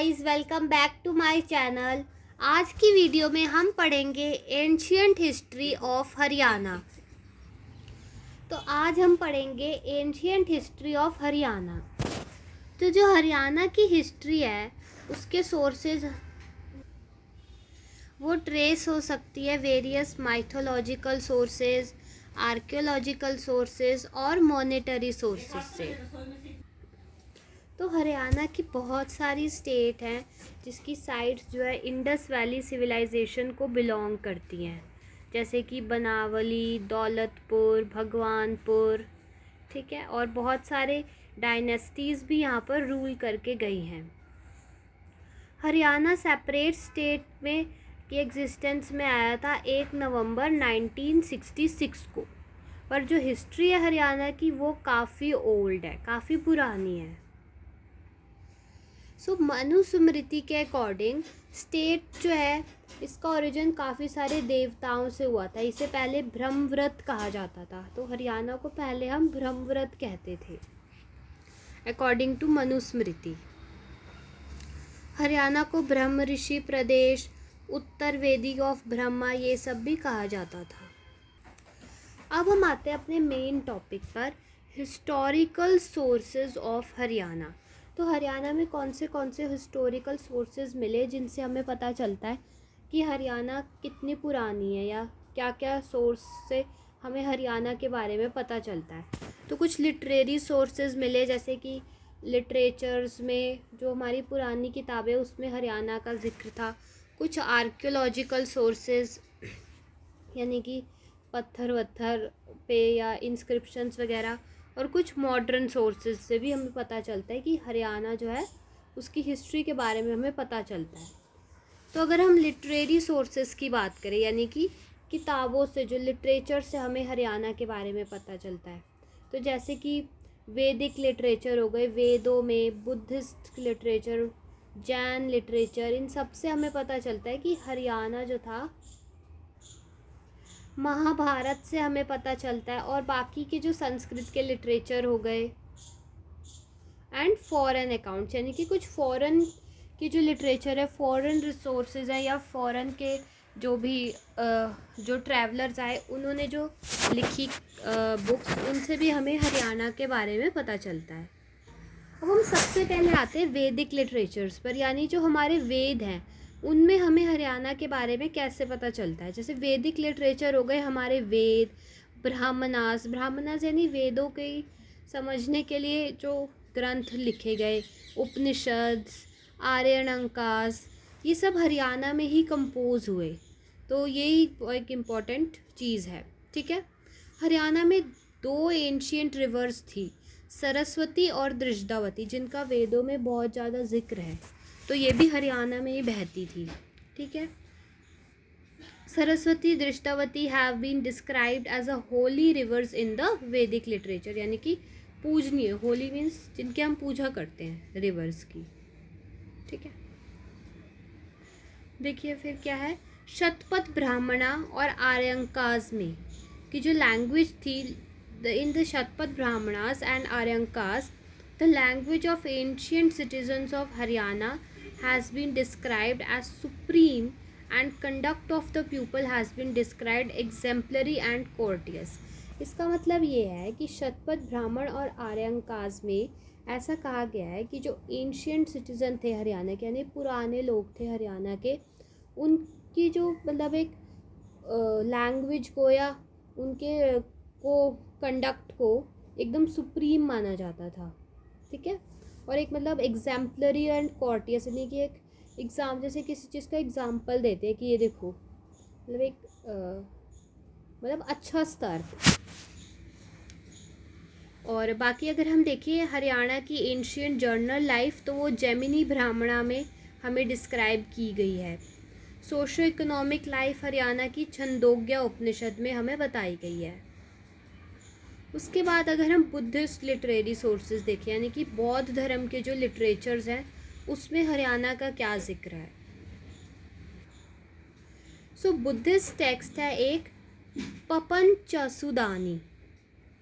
Guys, welcome back to my channel. आज की video में हम पढ़ेंगे एंशियंट हिस्ट्री ऑफ हरियाणा। तो आज हम पढ़ेंगे एंशियंट हिस्ट्री ऑफ हरियाणा। तो जो हरियाणा की हिस्ट्री है उसके सोर्सेज वो ट्रेस हो सकती है various mythological sources, archaeological sources और मॉनेटरी सोर्सेज से। तो हरियाणा की बहुत सारी स्टेट हैं जिसकी साइट्स जो है इंडस वैली सिविलाइजेशन को बिलोंग करती हैं, जैसे कि बनावली, दौलतपुर, भगवानपुर, ठीक है। और बहुत सारे डायनेस्टीज़ भी यहाँ पर रूल करके गई हैं। हरियाणा सेपरेट स्टेट में की एग्जिस्टेंस में आया था 1 नवंबर 1966 को, पर जो हिस्ट्री है हरियाणा की वो काफ़ी ओल्ड है, काफ़ी पुरानी है। सो मनुस्मृति के अकॉर्डिंग स्टेट जो है इसका ओरिजिन काफ़ी सारे देवताओं से हुआ था। इसे पहले ब्रह्मव्रत कहा जाता था, तो हरियाणा को पहले हम ब्रह्मव्रत कहते थे अकॉर्डिंग टू मनुस्मृति। हरियाणा को ब्रह्म ऋषि प्रदेश, उत्तर वेदी ऑफ ब्रह्मा, ये सब भी कहा जाता था। अब हम आते हैं अपने मेन टॉपिक पर, हिस्टोरिकल सोर्सेज ऑफ हरियाणा। तो हरियाणा में कौन से हिस्टोरिकल सोर्सेज मिले जिनसे हमें पता चलता है कि हरियाणा कितनी पुरानी है, या क्या क्या सोर्स से हमें हरियाणा के बारे में पता चलता है। तो कुछ लिटरेरी सोर्सेज मिले, जैसे कि लिटरेचर्स में जो हमारी पुरानी किताबें उसमें हरियाणा का जिक्र था। कुछ आर्कियोलॉजिकल सोर्सेज यानी कि पत्थर वत्थर पे या इंस्क्रिप्शंस वगैरह, और कुछ मॉडर्न सोर्सेज से भी हमें पता चलता है कि हरियाणा जो है उसकी हिस्ट्री के बारे में हमें पता चलता है। तो अगर हम लिटरेरी सोर्सेज की बात करें, यानी कि किताबों से, जो लिटरेचर से हमें हरियाणा के बारे में पता चलता है, तो जैसे कि वैदिक लिटरेचर हो गए, वेदों में बुद्धिस्ट लिटरेचर, जैन लिटरेचर, इन सब से हमें पता चलता है कि हरियाणा जो था, महाभारत से हमें पता चलता है, और बाकी के जो संस्कृत के लिटरेचर हो गए, एंड फॉरेन अकाउंट्स, यानी कि कुछ फॉरेन की जो लिटरेचर है, फॉरेन रिसोर्सेज है, या फॉरेन के जो भी जो ट्रैवलर्स आए उन्होंने जो लिखी बुक्स, उनसे भी हमें हरियाणा के बारे में पता चलता है। अब हम सबसे पहले आते हैं वैदिक लिटरेचर्स पर, यानी जो हमारे वेद हैं उनमें हमें हरियाणा के बारे में कैसे पता चलता है। जैसे वैदिक लिटरेचर हो गए हमारे वेद, ब्राह्मणास यानी वेदों के समझने के लिए जो ग्रंथ लिखे गए, उपनिषद, आर्यणकास, ये सब हरियाणा में ही कंपोज हुए। तो यही एक इम्पॉर्टेंट चीज़ है, ठीक है। हरियाणा में 2 एंशियंट रिवर्स थी, सरस्वती और दृष्टावती, जिनका वेदों में बहुत ज़्यादा जिक्र है। तो ये भी हरियाणा में ही बहती थी, ठीक है। Saraswati, Drishtavati have been described as a holy rivers in the Vedic literature, यानी कि पूजनीय, होली मीन्स जिनके हम पूजा करते हैं, रिवर्स की, ठीक है। देखिए फिर क्या है, शतपथ ब्राह्मणा और आर्यंकास में की जो लैंग्वेज थी, in the Shatpat Brahmanas and Aryankas, the language of ancient citizens of Haryana has been described as supreme, and conduct of the people has been described exemplary and courteous. इसका मतलब ये है कि शतपथ ब्राह्मण और आर्यंकास में ऐसा कहा गया है कि जो एंशियंट सिटीज़न थे हरियाणा के, यानी पुराने लोग थे हरियाणा के, उनकी जो मतलब एक लैंग्वेज को या उनके को कंडक्ट को एकदम सुप्रीम माना जाता था, ठीक है। और एक मतलब एग्जाम्पलरी एंड कॉर्टियस, यानी कि एक एग्ज़ाम, जैसे किसी चीज़ का एग्जाम्पल देते हैं कि ये देखो, मतलब एक मतलब अच्छा स्तर। और बाकी अगर हम देखिए हरियाणा की एंशियंट जर्नल लाइफ, तो वो जैमिनी ब्राह्मणा में हमें डिस्क्राइब की गई है। सोशो इकोनॉमिक लाइफ हरियाणा की छंदोग्य उपनिषद में हमें बताई गई है। उसके बाद अगर हम बुद्धिस्ट लिटरेरी सोर्सेज देखें, यानी कि बौद्ध धर्म के जो लिटरेचर्स हैं उसमें हरियाणा का क्या जिक्र है। सो बुद्धिस्ट टेक्स्ट है एक पपंचसुदानी,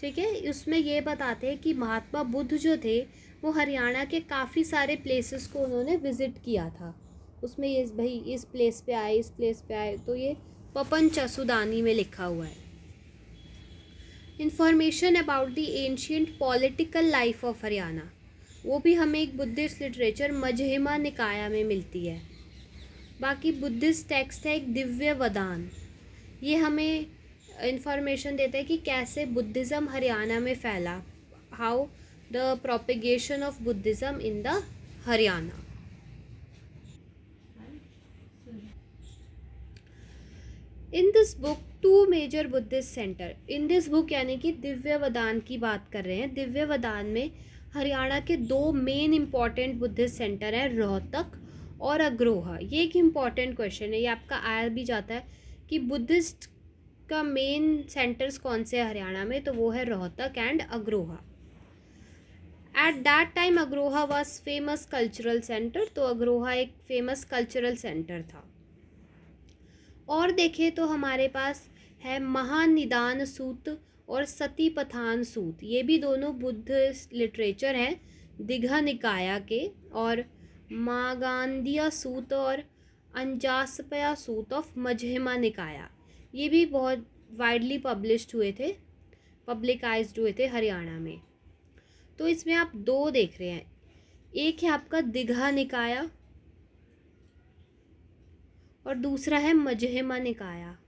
ठीक है। उसमें ये बताते हैं कि महात्मा बुद्ध जो थे वो हरियाणा के काफ़ी सारे प्लेसेस को उन्होंने विज़िट किया था। उसमें ये भाई इस प्लेस पे आए, इस प्लेस पे आए, तो ये पपन चसुदानी में लिखा हुआ है। Information about the ancient political life of Haryana, वो भी हमें एक बुद्धिस्ट लिटरेचर मजहिमा निकाया में मिलती है। बाकी बुद्धिस्ट टेक्स्ट है एक दिव्य वदान, ये हमें इंफॉर्मेशन देता है कि कैसे बुद्धिज़्म हरियाणा में फैला, how the propagation of Buddhism in the Haryana. In this book two major Buddhist centre, in this book यानी कि दिव्य वदान की बात कर रहे हैं। दिव्य वदान में हरियाणा के दो मेन इंपॉर्टेंट बुद्धिस्ट सेंटर हैं, रोहतक और अग्रोहा। ये एक इम्पॉर्टेंट क्वेश्चन है, ये आपका आया भी जाता है कि बुद्धिस्ट का मेन सेंटर्स कौन से हरियाणा में, तो वो है Rohtak and Agroha. At that time Agroha was famous cultural centre, तो अग्रोहा एक फेमस कल्चरल सेंटर था। और देखें तो हमारे पास है महानिदान सूत और सतीपथान सूत, ये भी दोनों बुद्ध लिटरेचर हैं दीघा निकाया के, और मागांदिया सूत और अंजासपया सूत ऑफ मजहिमा निकाया, ये भी बहुत वाइडली पब्लिश्ड हुए थे, पब्लिकाइज्ड हुए थे हरियाणा में। तो इसमें आप दो देख रहे हैं, एक है आपका दीघा निकाया और दूसरा है मजहिमा निकाया।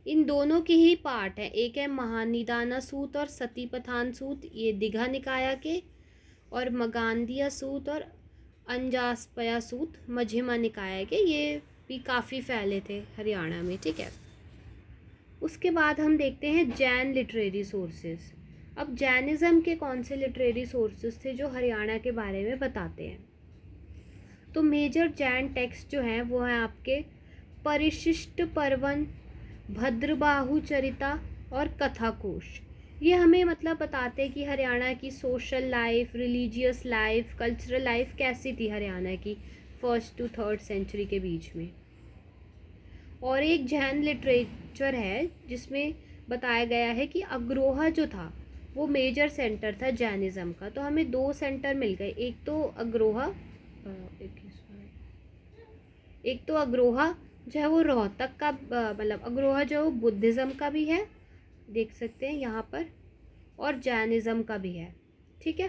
इन दोनों के ही पार्ट है, एक है महानिदाना सूत और सतीपथान सूत, ये दीघा निकाया के, और मगांदिया सूत और अंजासपया सूत मजहिमा निकाया के, ये भी काफ़ी फैले थे हरियाणा में। ठीक है, उसके बाद हम देखते हैं जैन लिटरेरी सोर्सेज। अब जैनिज़्म के कौन से लिटरेरी सोर्सेज थे जो हरियाणा के बारे में बताते हैं, तो मेजर जैन टेक्स्ट जो हैं वो हैं आपके परिशिष्ट पर्वन, भद्रबाहु चरिता और कथाकोश। ये हमें मतलब बताते हैं कि हरियाणा की social life, religious life, cultural life कैसी थी हरियाणा की 1st to 3rd सेंचुरी के बीच में। और एक जैन लिटरेचर है जिसमें बताया गया है कि अग्रोहा जो था वो मेजर सेंटर था जैनिज़्म का। तो हमें दो सेंटर मिल गए, एक तो अग्रोहा जो है वो रोहतक का, मतलब अग्रोहा जो है बुद्धिज़्म का भी है, देख सकते हैं यहाँ पर, और जैनिज़्म का भी है। ठीक है,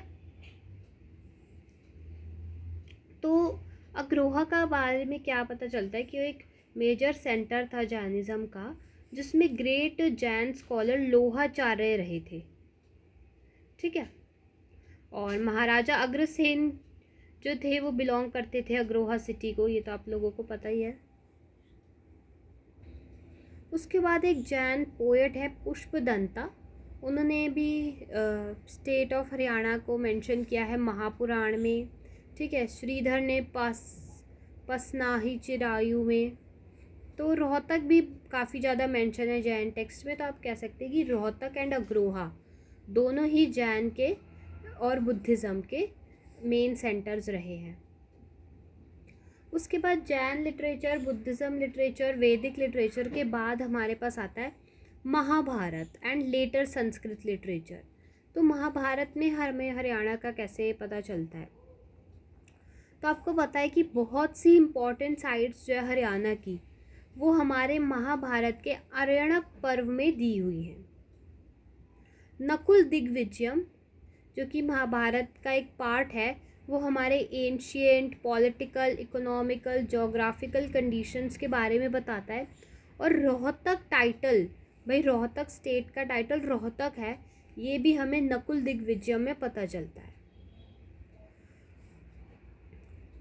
तो अग्रोहा का बारे में क्या पता चलता है कि वो एक मेजर सेंटर था जैनिज़्म का, जिसमें ग्रेट जैन स्कॉलर लोहाचार्य रहे थे। ठीक है, और महाराजा अग्रसेन जो थे वो बिलोंग करते थे अग्रोहा सिटी को, ये तो आप लोगों को पता ही है। उसके बाद एक जैन पोएट है पुष्पदंता, उन्होंने भी स्टेट ऑफ हरियाणा को मेंशन किया है महापुराण में। ठीक है, श्रीधर ने पसनाही चिरायु में। तो रोहतक भी काफ़ी ज़्यादा मेंशन है जैन टेक्स्ट में, तो आप कह सकते हैं कि रोहतक एंड अग्रोहा दोनों ही जैन के और बुद्धिज़्म के मेन सेंटर्स रहे हैं। उसके बाद Jain literature, Buddhism literature, Vedic literature के बाद हमारे पास आता है Mahabharata and later Sanskrit literature. तो महाभारत में हमें हरियाणा का कैसे पता चलता है, तो आपको पता है कि बहुत सी इम्पॉर्टेंट साइट्स जो है हरियाणा की वो हमारे महाभारत के आर्यणक पर्व में दी हुई हैं। नकुल दिग्विजयम जो कि महाभारत का एक पार्ट है, वो हमारे ancient political, economical, geographical conditions के बारे में बताता है। और रोहतक टाइटल, भाई रोहतक स्टेट का टाइटल रोहतक है, ये भी हमें नकुल दिग्विजयम में पता चलता है।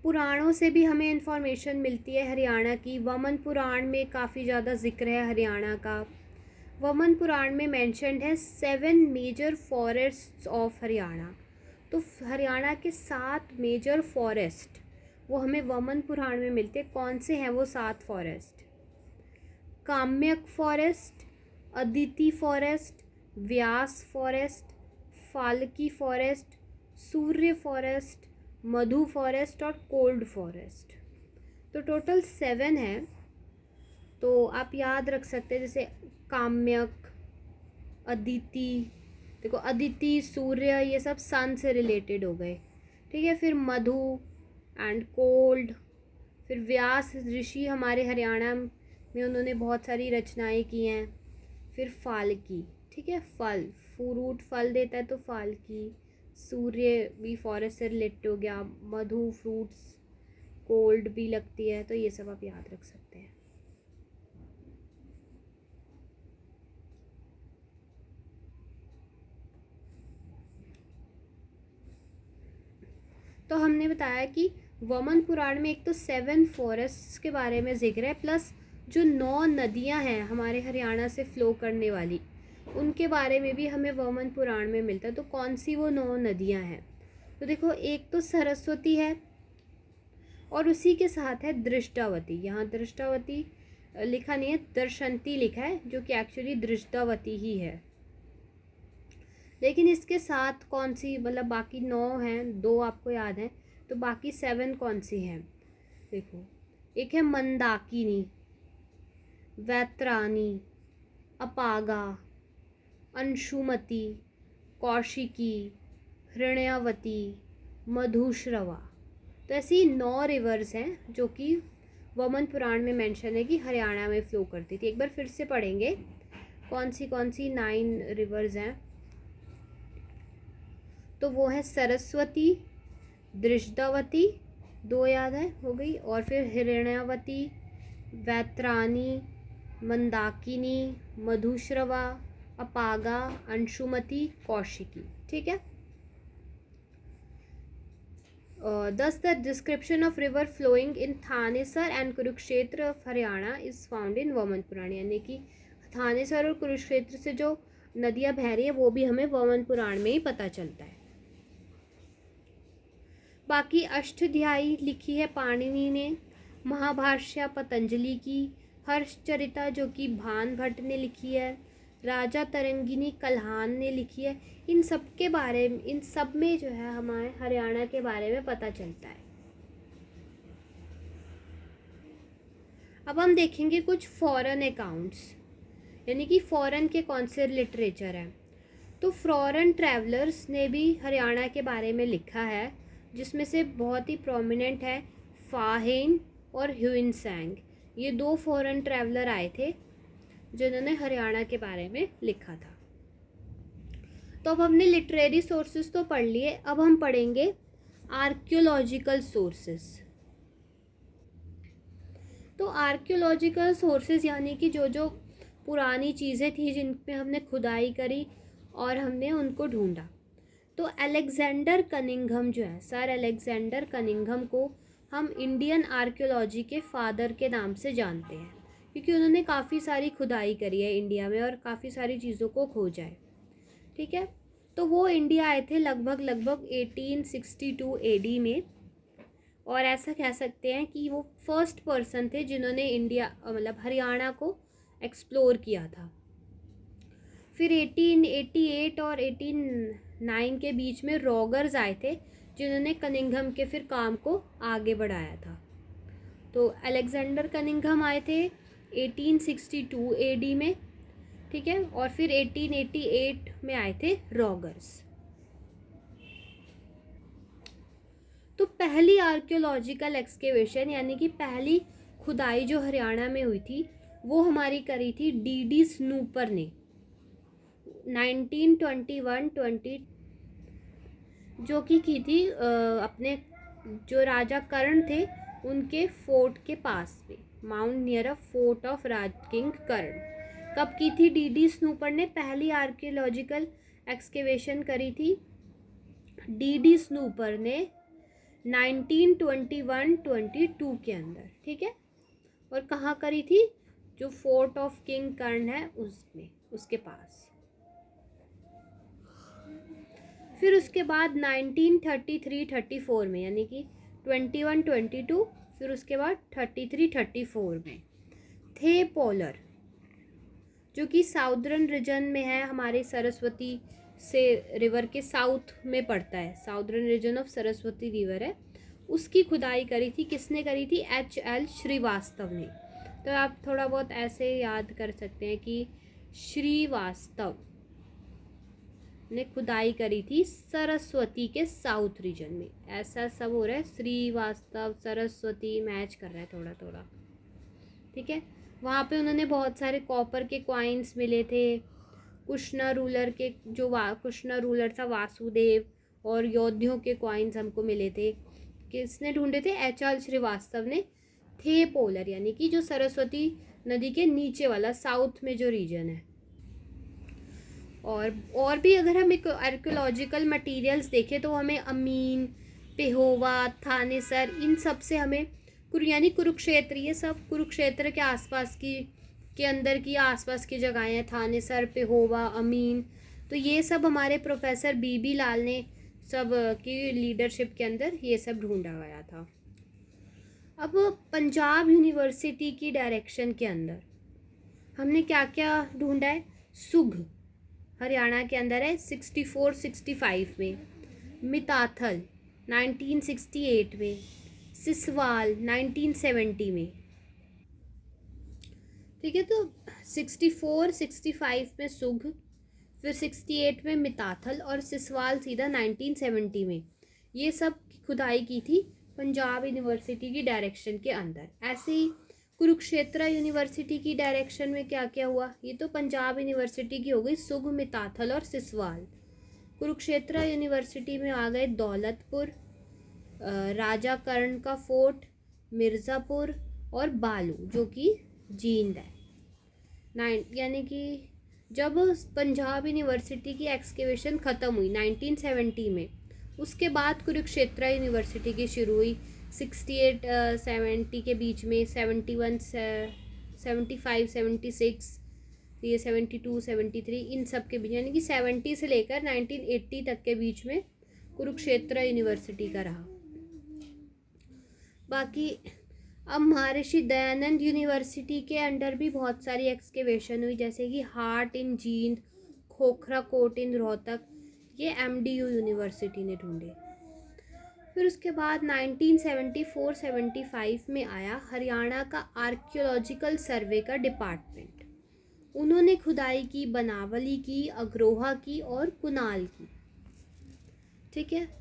पुराणों से भी हमें इंफॉर्मेशन मिलती है हरियाणा की। वमन पुराण में काफ़ी ज़्यादा जिक्र है हरियाणा का। वमन पुराण में मेंशन्ड है 7 मेजर फॉरेस्ट्स ऑफ हरियाणा। तो हरियाणा के 7 मेजर फॉरेस्ट वो हमें वमन पुराण में मिलते हैं। कौन से हैं वो 7 forest? Kamyak forest, Aditi forest, Vyas forest, Phalki forest, Surya forest, Madhu forest और कोल्ड फॉरेस्ट। तो टोटल 7 है। तो आप याद रख सकते हैं, जैसे काम्यक, अदिति, देखो अदिति, सूर्य, ये सब सन से रिलेटेड हो गए, ठीक है। फिर मधु एंड कोल्ड। फिर व्यास ऋषि हमारे हरियाणा में, उन्होंने बहुत सारी रचनाएं की हैं। फिर फाल्की, ठीक है, फल, फ्रूट फल देता है तो फाल्की। सूर्य भी फॉरेस्ट से रिलेटेड हो गया। मधु फ्रूट्स, कोल्ड भी लगती है, तो ये सब आप याद रख सकते हैं। तो हमने बताया कि वामन पुराण में एक तो 7 फॉरेस्ट्स के बारे में जिक्र है, प्लस जो 9 नदियां हैं हमारे हरियाणा से फ्लो करने वाली, उनके बारे में भी हमें वामन पुराण में मिलता है। तो कौन सी वो 9 नदियां हैं? तो देखो, एक तो सरस्वती है और उसी के साथ है दृष्टावती। यहाँ दृष्टावती लिखा नहीं है, दर्शंती लिखा है, जो कि एक्चुअली दृष्टावती ही है। लेकिन इसके साथ कौन सी, मतलब बाकी 9 हैं, 2 आपको याद हैं, तो बाकी 7 कौन सी हैं? देखो, एक है मंदाकिनी, वैतरानी, अपागा, अंशुमती, कौशिकी, हृणयावती, मधुश्रवा। तो ऐसी 9 रिवर्स हैं जो कि वामन पुराण में मेंशन है कि हरियाणा में फ्लो करती थी। एक बार फिर से पढ़ेंगे कौन सी 9 रिवर्स हैं। तो वो है सरस्वती, दृष्टावती, 2 याद है, हो गई, और फिर हिरण्यावती, वैतरानी, मंदाकिनी, मधुश्रवा, अपागा, अंशुमती, कौशिकी, ठीक है। Thus the description of river flowing in Thanesar and Kurukshetra of Haryana is found in Vamana Purana. यानी कि थानेसर और कुरुक्षेत्र से जो नदियाँ बह रही है वो भी हमें वामन पुराण में ही पता चलता है। बाकी अष्टाध्यायी लिखी है पाणिनि ने, महाभाष्य पतंजलि की, हर्षचरिता जो कि भान भट्ट ने लिखी है, राजा तरंगिनी कल्हान ने लिखी है। इन सब के बारे में, इन सब में जो है हमारे हरियाणा के बारे में पता चलता है। अब हम देखेंगे कुछ फॉरेन अकाउंट्स, यानी कि फॉरेन के कौन से लिटरेचर हैं। तो फॉरेन ट्रैवलर्स ने भी हरियाणा के बारे में लिखा है, जिसमें से बहुत ही प्रोमिनेंट है फाहेन और ह्यूइन सैंग। ये 2 फॉरेन ट्रैवलर आए थे जिन्होंने हरियाणा के बारे में लिखा था। तो अब हमने लिटरेरी सोर्सेज तो पढ़ लिए, अब हम पढ़ेंगे आर्कियोलॉजिकल सोर्सेज। तो आर्कियोलॉजिकल सोर्सेज यानी कि जो जो पुरानी चीज़ें थी जिन पे हमने खुदाई करी और हमने उनको ढूंढा। तो अलेक्जेंडर कनिंघम जो है, सर अलेक्जेंडर कनिंघम को हम इंडियन आर्कियोलॉजी के फादर के नाम से जानते हैं, क्योंकि उन्होंने काफ़ी सारी खुदाई करी है इंडिया में और काफ़ी सारी चीज़ों को खोजा है, ठीक है। तो वो इंडिया आए थे लगभग 1862 AD में, और ऐसा कह सकते हैं कि वो फर्स्ट पर्सन थे जिन्होंने इंडिया, मतलब हरियाणा को एक्सप्लोर किया था। फिर 1888 और 1809 के बीच में रॉगर्स आए थे जिन्होंने कनिंघम के फिर काम को आगे बढ़ाया था। तो अलेक्जेंडर कनिंघम आए थे 1862 AD में, ठीक है, और फिर 1888 में आए थे रॉगर्स। तो पहली आर्कियोलॉजिकल एक्सकेवेशन यानी कि पहली खुदाई जो हरियाणा में हुई थी वो हमारी करी थी D.D. स्नूपर ने 1921-20, जो कि की थी अपने जो राजा कर्ण थे उनके फोर्ट के पास में, mount near a fort of Raj king Karna. कब की थी D.D. स्नूपर ने पहली आर्कियोलॉजिकल एक्सकेवेशन करी थी? D.D. स्नूपर ने 1921-22 के अंदर, ठीक है। और कहाँ करी थी? जो फोर्ट ऑफ किंग कर्ण है उसमें, उसके पास। फिर उसके बाद 1933-34 में, यानी कि 21-22, फिर उसके बाद 33-34 में थे पोलर, जो कि साउदर्न रीजन में है, हमारे सरस्वती से रिवर के साउथ में पड़ता है, southern region of Saraswati river है, उसकी खुदाई करी थी। किसने करी थी? H.L. श्रीवास्तव ने। तो आप थोड़ा बहुत ऐसे याद कर सकते हैं कि श्रीवास्तव, ने खुदाई करी थी सरस्वती के साउथ रीजन में। ऐसा सब हो रहा है, श्रीवास्तव सरस्वती मैच कर रहा है थोड़ा थोड़ा, ठीक है। वहाँ पे उन्होंने बहुत सारे कॉपर के कॉइन्स मिले थे। कुश्ना रूलर के जो कुश्ना रूलर था वासुदेव, और योद्धियों के कॉइन्स हमको मिले थे। किसने ढूंढे थे? एच.आर. श्रीवास्तव ने। थे पोलर यानी कि जो सरस्वती नदी के नीचे वाला साउथ में जो रीजन है। और भी अगर हम आर्कियोलॉजिकल मटेरियल्स देखें तो हमें अमीन, पेहोवा, थानेसर, इन सब से हमें यानी कुरुक्षेत्र, ये सब कुरुक्षेत्र के आसपास की के अंदर की आसपास की जगहें हैं। थानेसर, पेहोवा, अमीन, तो ये सब हमारे प्रोफेसर बी लाल ने सब की लीडरशिप के अंदर ये सब ढूंढा गया था। अब पंजाब यूनिवर्सिटी की डायरेक्शन के अंदर हमने क्या क्या ढूंढा है? सुघ हरियाणा के अंदर है 64-65 में, मिताथल 1968 में, सिसवाल 1970 में, ठीक है। तो 64-65 में सुघ, फिर 68 में मिताथल, और सिसवाल सीधा 1970 में। ये सब खुदाई की थी पंजाब यूनिवर्सिटी की डायरेक्शन के अंदर। ऐसे ही कुरुक्षेत्र यूनिवर्सिटी की डायरेक्शन में क्या क्या हुआ? ये तो पंजाब यूनिवर्सिटी की हो गई, सुघ, मिताथल और सिसवाल। कुरुक्षेत्र यूनिवर्सिटी में आ गए दौलतपुर, राजा कर्ण का फोर्ट, मिर्ज़ापुर और बालू जो कि जींद है। यानी कि जब पंजाब यूनिवर्सिटी की एक्सकेवेशन ख़त्म हुई 1970 में, उसके बाद कुरुक्षेत्र यूनिवर्सिटी की शुरू हुई 68-70 के बीच में, 71 75 76, ये 72 73, इन सब के बीच, यानी कि 70 से लेकर 1980 तक के बीच में कुरुक्षेत्र यूनिवर्सिटी का रहा। बाकी अब महर्षि दयानंद यूनिवर्सिटी के अंडर भी बहुत सारी एक्सकेवेशन हुई, जैसे कि हाट इन जींद, खोखरा कोट इन रोहतक, ये MDU यूनिवर्सिटी ने ढूंढे। फिर उसके बाद 1974-75 में आया हरियाणा का आर्कियोलॉजिकल सर्वे का डिपार्टमेंट। उन्होंने खुदाई की बनावली की, अग्रोहा की और कुनाल की, ठीक है।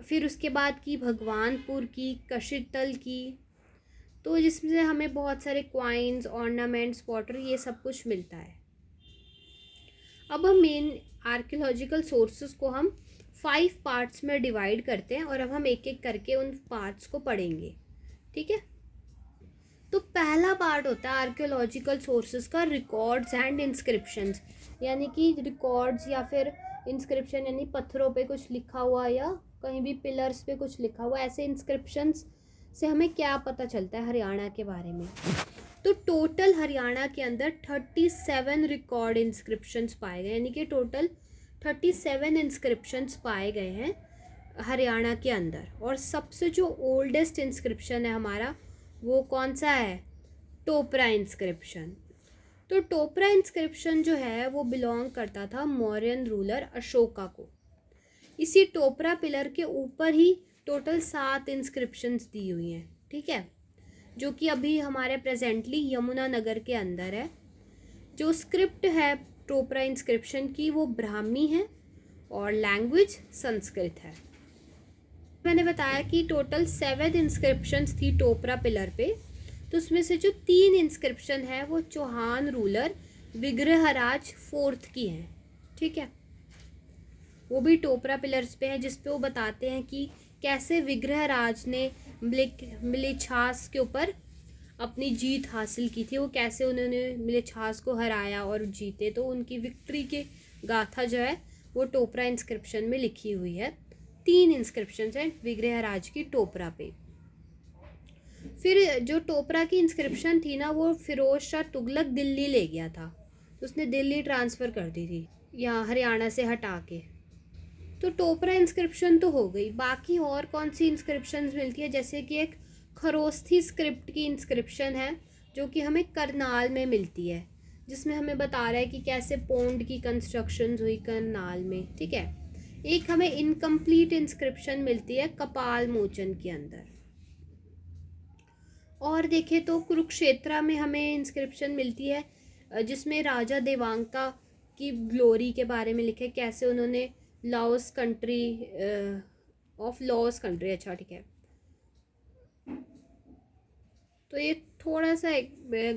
फिर उसके बाद की भगवानपुर की, कशितल की, तो जिसमें हमें बहुत सारे क्वाइंस, ऑर्नामेंट्स, पॉटर, ये सब कुछ मिलता है। अब हम मेन आर्कियोलॉजिकल सोर्सेज को हम 5 पार्ट्स में डिवाइड करते हैं, और अब हम एक एक करके उन पार्ट्स को पढ़ेंगे, ठीक है। तो पहला पार्ट होता है आर्कियोलॉजिकल सोर्सेज का रिकॉर्ड्स एंड इंस्क्रिप्शंस, यानी कि रिकॉर्ड्स या फिर इंस्क्रिप्शन, यानी पत्थरों पे कुछ लिखा हुआ या कहीं भी पिलर्स पे कुछ लिखा हुआ, ऐसे इंस्क्रिप्शंस से हमें क्या पता चलता है हरियाणा के बारे में। तो टोटल हरियाणा के अंदर 37 रिकॉर्ड इंस्क्रिप्शंस पाए गए, यानी कि टोटल 37 इंस्क्रिप्शंस पाए गए हैं हरियाणा के अंदर। और सबसे जो ओल्डेस्ट इंस्क्रिप्शन है हमारा, वो कौन सा है? टोपरा इंस्क्रिप्शन। तो टोपरा इंस्क्रिप्शन जो है वो बिलोंग करता था मौर्यन रूलर अशोका को। इसी टोपरा पिलर के ऊपर ही टोटल 7 इंस्क्रिप्शंस दी हुई हैं, ठीक है, जो कि अभी हमारे प्रेजेंटली यमुनानगर के अंदर है। जो स्क्रिप्ट है टोपरा इंस्क्रिप्शन की वो ब्राह्मी है और लैंग्वेज संस्कृत है। मैंने बताया कि टोटल 7 इंस्क्रिप्शंस थी टोपरा पिलर पे, तो उसमें से जो 3 इंस्क्रिप्शन है वो चौहान रूलर विग्रहराज 4th की हैं, ठीक है। वो भी टोपरा पिलर्स पे है, जिसपे वो बताते हैं कि कैसे विग्रहराज ने मिलिछास के ऊपर अपनी जीत हासिल की थी, वो कैसे उन्होंने मिलिछास को हराया और जीते। तो उनकी विक्ट्री के गाथा जो है वो टोपरा इंस्क्रिप्शन में लिखी हुई है। 3 इंस्क्रिप्शन हैं विग्रहराज की टोपरा पे। फिर जो टोपरा की इंस्क्रिप्शन थी ना, वो फिरोज शाह तुगलक दिल्ली ले गया था, तो उसने दिल्ली ट्रांसफ़र कर दी थी यहाँ हरियाणा से हटा के। तो टोपरा इंस्क्रिप्शन तो हो गई। बाकी और कौन सी इंस्क्रिप्शंस मिलती है? जैसे कि एक खरोस्थी स्क्रिप्ट की इंस्क्रिप्शन है जो कि हमें करनाल में मिलती है, जिसमें हमें बता रहा है कि कैसे पोंड की कंस्ट्रक्शंस हुई करनाल में, ठीक है। एक हमें इनकम्प्लीट इंस्क्रिप्शन मिलती है कपाल मोचन के अंदर। और देखें तो कुरुक्षेत्र में हमें इंस्क्रिप्शन मिलती है जिसमें राजा देवांका की ग्लोरी के बारे में लिखा है, कैसे उन्होंने Laos country of loss country, अच्छा ठीक है, तो ये थोड़ा सा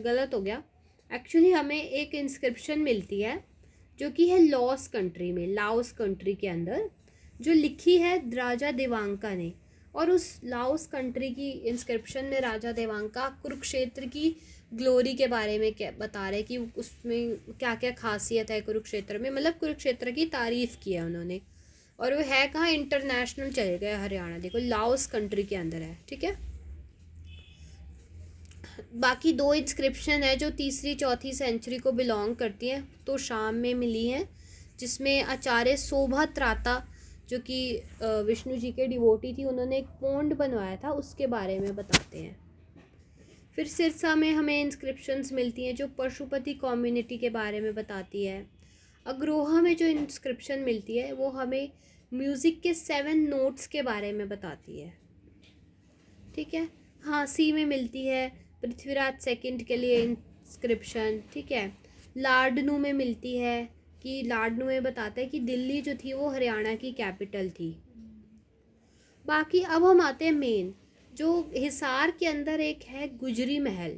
गलत हो गया। एक्चुअली हमें एक इंस्क्रिप्शन मिलती है जो कि है लॉस कंट्री में, लाओस कंट्री के अंदर, जो लिखी है राजा देवांका ने। और उस लाओस कंट्री की इंस्क्रिप्शन में राजा देवांका कुरुक्षेत्र की ग्लोरी के बारे में क्या बता रहे कि उसमें क्या क्या खासियत है कुरुक्षेत्र में, मतलब कुरुक्षेत्र की तारीफ़ की है उन्होंने। और वो है कहाँ, इंटरनेशनल चले गए हरियाणा, देखो लाओस कंट्री के अंदर है, ठीक है। बाकी दो इंस्क्रिप्शन है जो तीसरी चौथी सेंचुरी को बिलोंग करती हैं, तो शाम में मिली हैं, जिसमें आचार्य शोभा त्राता जो कि विष्णु जी के डिवोटी थी, उन्होंने एक पोंड बनवाया था, उसके बारे में बताते हैं। फिर सिरसा में हमें इंस्क्रिप्शंस मिलती हैं जो पशुपति कम्युनिटी के बारे में बताती है। अग्रोहा में जो इंस्क्रिप्शन मिलती है वो हमें म्यूज़िक के 7 नोट्स के बारे में बताती है, ठीक है। हाँसी में मिलती है पृथ्वीराज सेकंड के लिए इंस्क्रिप्शन, ठीक है। लाडनू में मिलती है कि लाडनू में बताता है कि दिल्ली जो थी वो हरियाणा की कैपिटल थी। बाकी अब हम आते हैं मेन, जो हिसार के अंदर एक है गुजरी महल,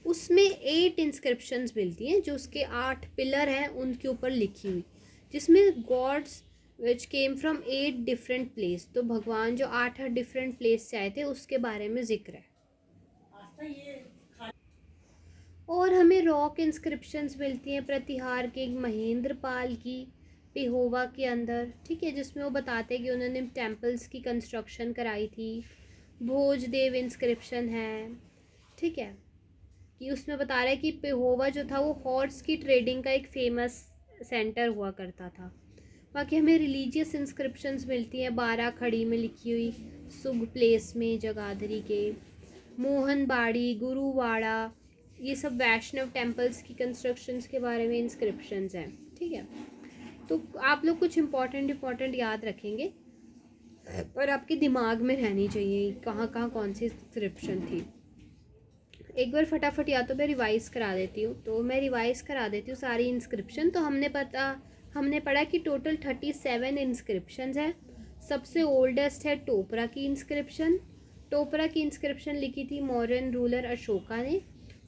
उसमें 8 इंस्क्रिप्शंस मिलती हैं जो उसके 8 पिलर हैं उनके ऊपर लिखी हुई, जिसमें gods which came from 8 different place, तो भगवान जो 8 डिफरेंट प्लेस से आए थे उसके बारे में जिक्र है। और हमें रॉक इंस्क्रिप्शंस मिलती हैं प्रतिहार के महेंद्र पाल की पेहोवा के अंदर, ठीक है, जिसमें वो बताते हैं कि उन्होंने टेम्पल्स की कंस्ट्रक्शन कराई थी। भोजदेव इंस्क्रिप्शन है, ठीक है, कि उसमें बता रहा है कि पेहोवा जो था वो हॉर्स की ट्रेडिंग का एक फेमस सेंटर हुआ करता था। बाकी हमें रिलीजियस इंस्क्रिप्शंस मिलती हैं 12 खड़ी में लिखी हुई, सुग प्लेस में जगाधरी के, मोहनबाड़ी, गुरुवाड़ा, ये सब वैष्णव टेम्पल्स की कंस्ट्रक्शंस के बारे में इंस्क्रिप्शंस हैं, ठीक है। तो आप लोग कुछ इम्पॉर्टेंट याद रखेंगे और आपके दिमाग में रहनी चाहिए कहाँ कहाँ कौन सी इंस्क्रिप्शन थी। एक बार फटाफट या तो मैं रिवाइज़ करा देती हूँ, तो मैं रिवाइज़ करा देती हूँ सारी इंस्क्रिप्शन। तो हमने पढ़ा कि टोटल 37 इंस्क्रिप्शंस हैं। सबसे ओल्डेस्ट है टोपरा की इंस्क्रिप्शन। टोपरा की इंस्क्रिप्शन लिखी थी मौर्यन रूलर अशोका ने।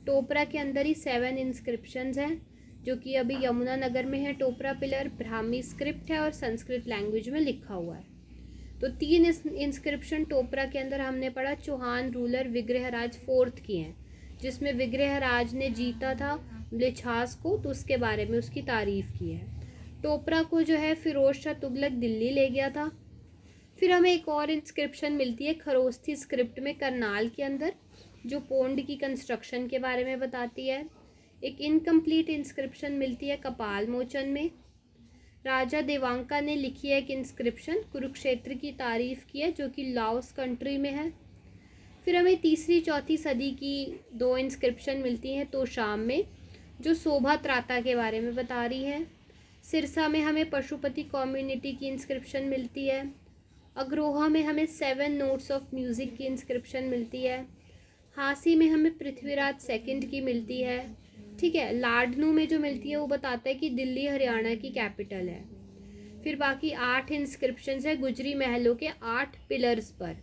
टोपरा के अंदर ही 7 इंस्क्रिप्शंस हैं जो कि अभी यमुनानगर में है। टोपरा पिलर ब्राह्मी स्क्रिप्ट है और संस्कृत लैंग्वेज में लिखा हुआ है। तो 3 इंस्क्रिप्शन टोपरा के अंदर हमने पढ़ा चौहान रूलर विग्रहराज 4th की हैं, जिसमें विग्रहराज ने जीता था लिछास को, तो उसके बारे में उसकी तारीफ़ की है। टोपरा को जो है फिरोज शाह तुगलक दिल्ली ले गया था। फिर हमें एक और इंस्क्रिप्शन मिलती है खरोस्थी स्क्रिप्ट में करनाल के अंदर, जो पोंड की कंस्ट्रक्शन के बारे में बताती है। एक इनकम्प्लीट इंस्क्रिप्शन मिलती है कपाल मोचन में। राजा देवांका ने लिखी है एक इंस्क्रिप्शन, कुरुक्षेत्र की तारीफ़ की है, जो कि लाओस कंट्री में है। फिर हमें तीसरी चौथी सदी की 2 इंस्क्रिप्शन मिलती हैं तोशाम में, जो शोभा त्राता के बारे में बता रही है। सिरसा में हमें पशुपति कम्युनिटी की इंस्क्रिप्शन मिलती है। अग्रोहा में हमें 7 नोट्स ऑफ म्यूज़िक की इंस्क्रिप्शन मिलती है। हाँसी में हमें पृथ्वीराज सेकंड की मिलती है, ठीक है। लाडनू में जो मिलती है वो बताता है कि दिल्ली हरियाणा की कैपिटल है। फिर बाकी 8 इंस्क्रिप्शंस है गुजरी महलों के 8 पिलर्स पर,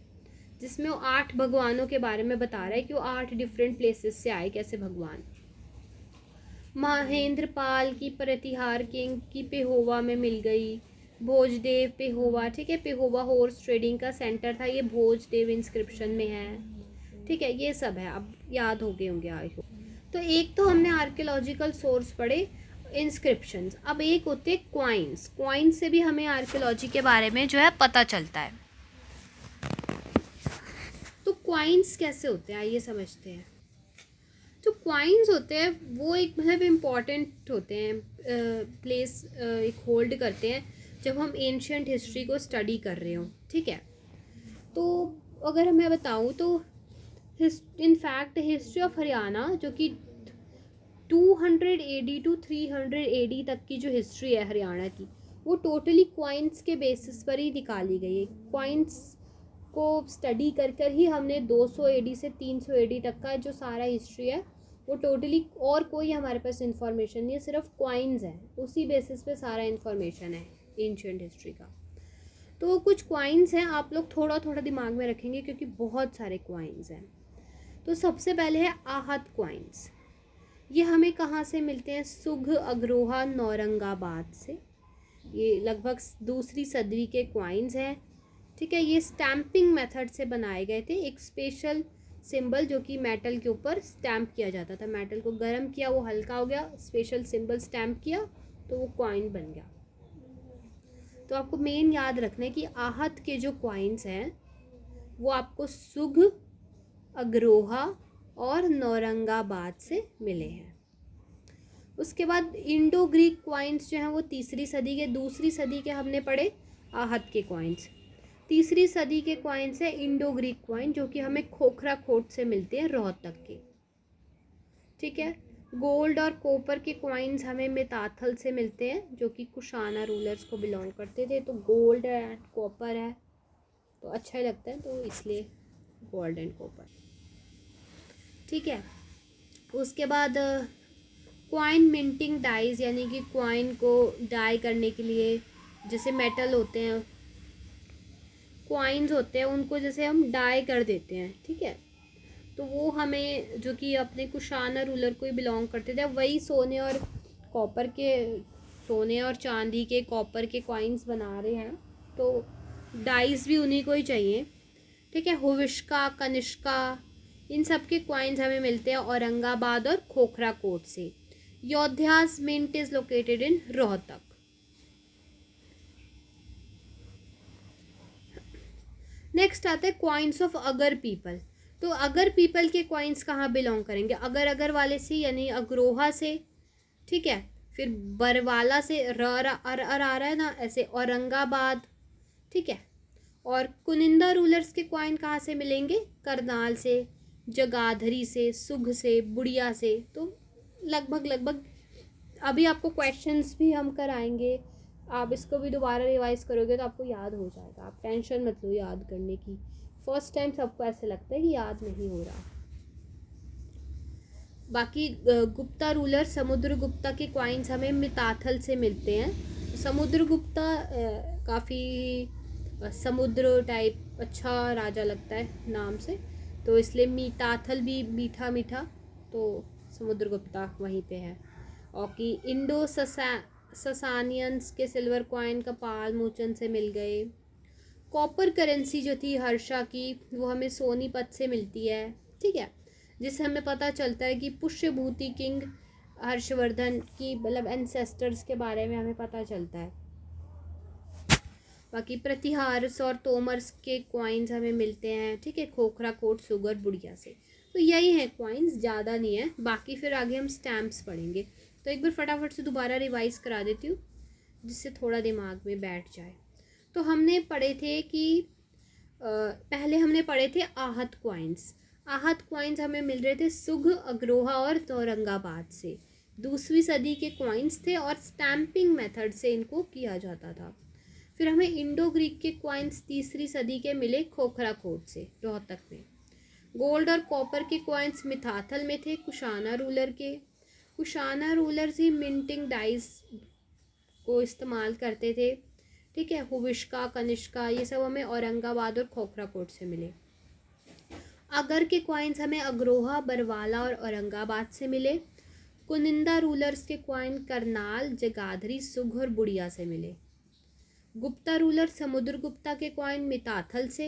जिसमें वो 8 भगवानों के बारे में बता रहा है कि वो 8 डिफरेंट प्लेसेस से आए कैसे भगवान। महेंद्र पाल की प्रतिहार किंग की पेहोवा में मिल गई। भोजदेव पेहोवा, ठीक है, पेहोवा हॉर्स ट्रेडिंग का सेंटर था, ये भोजदेव इंस्क्रिप्शन में है, ठीक है। ये सब है, अब याद हो गए होंगे आई होप। तो एक तो हमने आर्कियोलॉजिकल सोर्स पढ़े इंस्क्रिप्शंस, अब एक होते हैं क्वाइंस। क्वाइंस से भी हमें आर्कियोलॉजी के बारे में जो है पता चलता है। तो क्वाइंस कैसे होते हैं आइए समझते हैं। जो क्वाइंस होते हैं वो एक मतलब इम्पॉर्टेंट होते हैं, प्लेस एक होल्ड करते हैं जब हम एंशियंट हिस्ट्री को स्टडी कर रहे हों, ठीक है। तो अगर मैं बताऊँ तो इनफैक्ट हिस्ट्री ऑफ हरियाणा जो कि 200 AD टू 300 AD तक की जो हिस्ट्री है हरियाणा की, वो टोटली क्वाइंस के बेसिस पर ही निकाली गई है। क्वाइंस को स्टडी कर कर ही हमने 200 AD से 300 AD तक का जो सारा हिस्ट्री है वो टोटली और कोई हमारे पास इंफॉर्मेशन नहीं है, सिर्फ क्वाइंस हैं, उसी बेसिस पे सारा इन्फॉर्मेशन है एंशियंट हिस्ट्री का। तो कुछ क्वाइंस हैं, आप लोग थोड़ा थोड़ा दिमाग में रखेंगे क्योंकि बहुत सारे क्वाइंस हैं। तो सबसे पहले है आहत क्वाइंस। ये हमें कहाँ से मिलते हैं? सुघ अग्रोहा नौरंगाबाद से। ये लगभग 2वीं सदी के क्वाइंस हैं, ठीक है। ये स्टैम्पिंग मेथड से बनाए गए थे, एक स्पेशल सिंबल जो कि मेटल के ऊपर स्टैम्प किया जाता था। मेटल को गर्म किया, वो हल्का हो गया, स्पेशल सिंबल स्टैम्प किया तो वो क्वाइन बन गया। तो आपको मेन याद रखना है कि आहत के जो क्वाइंस हैं वो आपको सुघ, अग्रोहा और नौरंगाबाद से मिले हैं। उसके बाद इंडो ग्रीक क्वाइंस जो हैं वो 3री सदी के, 2री सदी के हमने पढ़े आहत के क्वाइंस। 3री सदी के क्वाइंस है इंडो ग्रीक क्वाइन, जो कि हमें खोखरा कोट से मिलते हैं, रोहतक के, ठीक है। गोल्ड और कॉपर के क्वाइंस हमें मिताथल से मिलते हैं, जो कि कुशाना रूलर्स को बिलोंग करते थे। तो गोल्ड है, कॉपर है, तो अच्छा ही लगता है, तो इसलिए गोल्ड एंड कॉपर, ठीक है। उसके बाद क्वाइन मिंटिंग डाइज, यानी कि क्वाइन को डाई करने के लिए, जैसे मेटल होते हैं, क्वाइंस होते हैं, उनको जैसे हम डाई कर देते हैं, ठीक है। तो वो हमें, जो कि अपने कुशाना रूलर को ही बिलोंग करते थे, वही सोने और कॉपर के, सोने और चांदी के, कॉपर के क्वाइंस बना रहे हैं, तो डाइस भी उन्हीं को ही चाहिए, ठीक है। हुविश्का, कनिष्का, इन सब के क्वाइंस हमें मिलते हैं औरंगाबाद और खोखरा कोट से। Yaudheyas mint is located in Rohtak. Next आता है क्वाइंस ऑफ अगर पीपल। तो अगर पीपल के क्वाइंस कहाँ बिलोंग करेंगे? अगर अगर वाले से, यानी अग्रोहा से, ठीक है। फिर बरवाला से, अर आ रहा है ना, ऐसे औरंगाबाद, ठीक है। और कुनिंदा रूलर्स के क्वाइन कहाँ से मिलेंगे? करनाल से, जगाधरी से, सुघ से, बुढ़िया से। तो लगभग अभी आपको क्वेश्चंस भी हम कराएंगे, आप इसको भी दोबारा रिवाइज करोगे तो आपको याद हो जाएगा, आप टेंशन मत लो याद करने की। फर्स्ट टाइम सबको ऐसे लगता है कि याद नहीं हो रहा। बाकी गुप्ता रूलर, समुद्र गुप्ता के क्वाइंस हमें मिताथल से मिलते हैं। समुद्र गुप्ता काफ़ी समुद्र टाइप अच्छा राजा लगता है नाम से, तो इसलिए मिताथल भी मीठा मीठा, तो समुद्रगुप्ता वहीं पे है। और कि इंडो ससानियंस के सिल्वर कॉइन कपाल मोचन से मिल गए। कॉपर करेंसी जो थी हर्षा की, वो हमें सोनीपत से मिलती है, ठीक है। जिससे हमें पता चलता है कि पुष्यभूति किंग हर्षवर्धन की मतलब एंसेस्टर्स के बारे में हमें पता चलता है। बाकी प्रतिहार्स और तोमर्स के क्वाइंस हमें मिलते हैं, ठीक है, खोखरा कोट, सुगर, बुढ़िया से। तो यही है क्वाइंस, ज़्यादा नहीं है। बाकी फिर आगे हम स्टैम्प्स पढ़ेंगे, तो एक बार फटाफट से दोबारा रिवाइज करा देती हूँ जिससे थोड़ा दिमाग में बैठ जाए। तो हमने पढ़े थे कि पहले हमने पढ़े थे आहत क्वाइंस। आहत क्वाइंस हमें मिल रहे थे सुघ, अग्रोहा और औरंगाबाद से। 2वीं सदी के क्वाइंस थे और स्टैम्पिंग मेथड से इनको किया जाता था। फिर हमें इंडो ग्रीक के क्वाइंस 3री सदी के मिले खोखरा कोट से, रोहतक में। गोल्ड और कॉपर के क्वाइंस मिताथल में थे, कुशाना रूलर के। कुशाना रूलर्स ही मिंटिंग डाइस को इस्तेमाल करते थे, ठीक है। हुविश्का, कनिष्का, ये सब हमें औरंगाबाद और खोखरा कोट से मिले। अगर के क्वाइंस हमें अग्रोहा, बरवाला और औरंगाबाद से मिले। कुनिंदा रूलर्स के क्वाइन करनाल, जगाधरी, सुघ और बुढ़िया से मिले। गुप्ता रूलर समुद्रगुप्ता के क्वाइन मिताथल से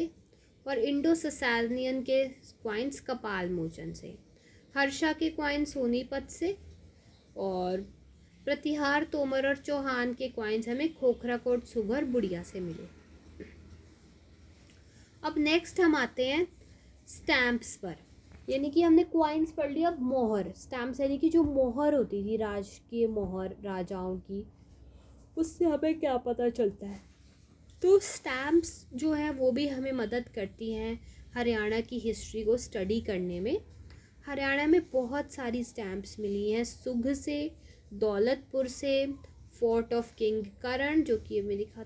और इंडो ससानियन के क्वाइंस कपाल मोचन से। हर्षा के क्वाइन सोनीपत से और प्रतिहार, तोमर और चौहान के क्वाइंस हमें खोखरा कोट, सुगर, बुढ़िया से मिले। अब नेक्स्ट हम आते हैं स्टैम्प्स पर, यानी कि हमने क्वाइंस पढ़ लिया। अब मोहर, स्टैम्प्स यानी कि जो मोहर होती थी राजकीय मोहर राजाओं की, उससे हमें क्या पता चलता है? तो स्टैम्प्स जो हैं वो भी हमें मदद करती हैं हरियाणा की हिस्ट्री को स्टडी करने में। हरियाणा में बहुत सारी स्टैम्प्स मिली हैं, सुघ से, दौलतपुर से, फोर्ट ऑफ किंग करण, जो कि मैंने लिखा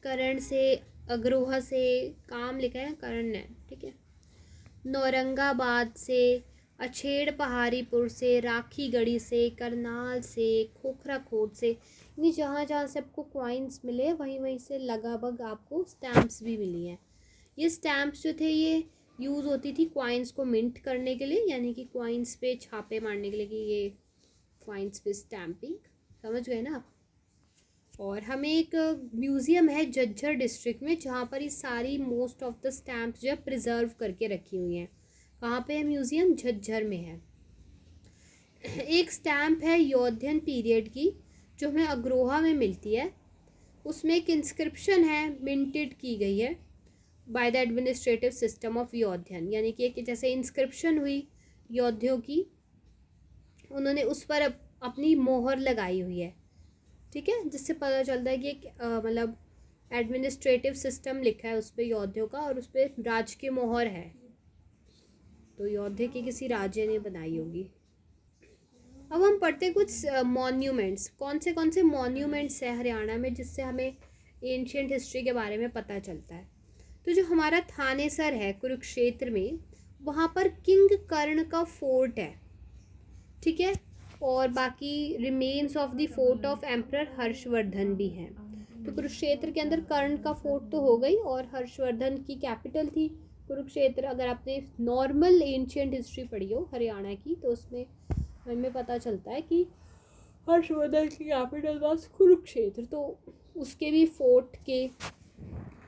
करण से, अग्रोहा से, काम लिखा है करण ने, ठीक है, नौरंगाबाद से, अछेड़ पहाड़ीपुर से, राखी गढ़ी से, करनाल से, खोखरा कोट से, यानी जहाँ जहाँ से आपको कॉइन्स मिले वहीं वहीं से लगभग आपको स्टैम्प्स भी मिली हैं। ये स्टैम्प्स जो थे ये यूज़ होती थी कॉइन्स को मिंट करने के लिए, यानी कि कॉइन्स पे छापे मारने के लिए, कि ये कॉइन्स पे स्टैम्पिंग, समझ गए ना आप। और हमें एक म्यूज़ियम है झज्जर डिस्ट्रिक्ट में जहाँ पर ये सारी मोस्ट ऑफ द स्टैम्प्स जो है प्रिजर्व करके रखी हुई हैं। कहाँ पे है म्यूज़ियम? झज्जर में है। एक स्टैम्प है यौधियन पीरियड की जो हमें अग्रोहा में मिलती है। उसमें एक इंस्क्रिप्शन है, मिंटेड की गई है by the administrative system of Yaudheyan, यानी कि एक जैसे इंस्क्रिप्शन हुई यौधियों की, उन्होंने उस पर अपनी मोहर लगाई हुई है, ठीक है, जिससे पता चलता है कि एक मतलब एडमिनिस्ट्रेटिव सिस्टम लिखा है उस पर यौधियों का, और उस पर राज की मोहर है, तो यौध्य की किसी राजे ने बनाई होगी। अब हम पढ़ते हैं कुछ मॉन्यूमेंट्स। कौन से मॉन्यूमेंट्स है हरियाणा में जिससे हमें एंशियंट हिस्ट्री के बारे में पता चलता है। तो जो हमारा थानेसर है कुरुक्षेत्र में, वहाँ पर किंग कर्ण का फोर्ट है, ठीक है, और बाकी remains of the fort of emperor Harshvardhan भी हैं। तो कुरुक्षेत्र के अंदर कर्ण का फोर्ट तो हो गई, और हर्षवर्धन की कैपिटल थी कुरुक्षेत्र। अगर आपने नॉर्मल एंशियंट हिस्ट्री पढ़ी हो हरियाणा की तो उसमें हमें पता चलता है कि हर्षवर्धन की कैपिटल वाज कुरुक्षेत्र। तो उसके भी फोर्ट के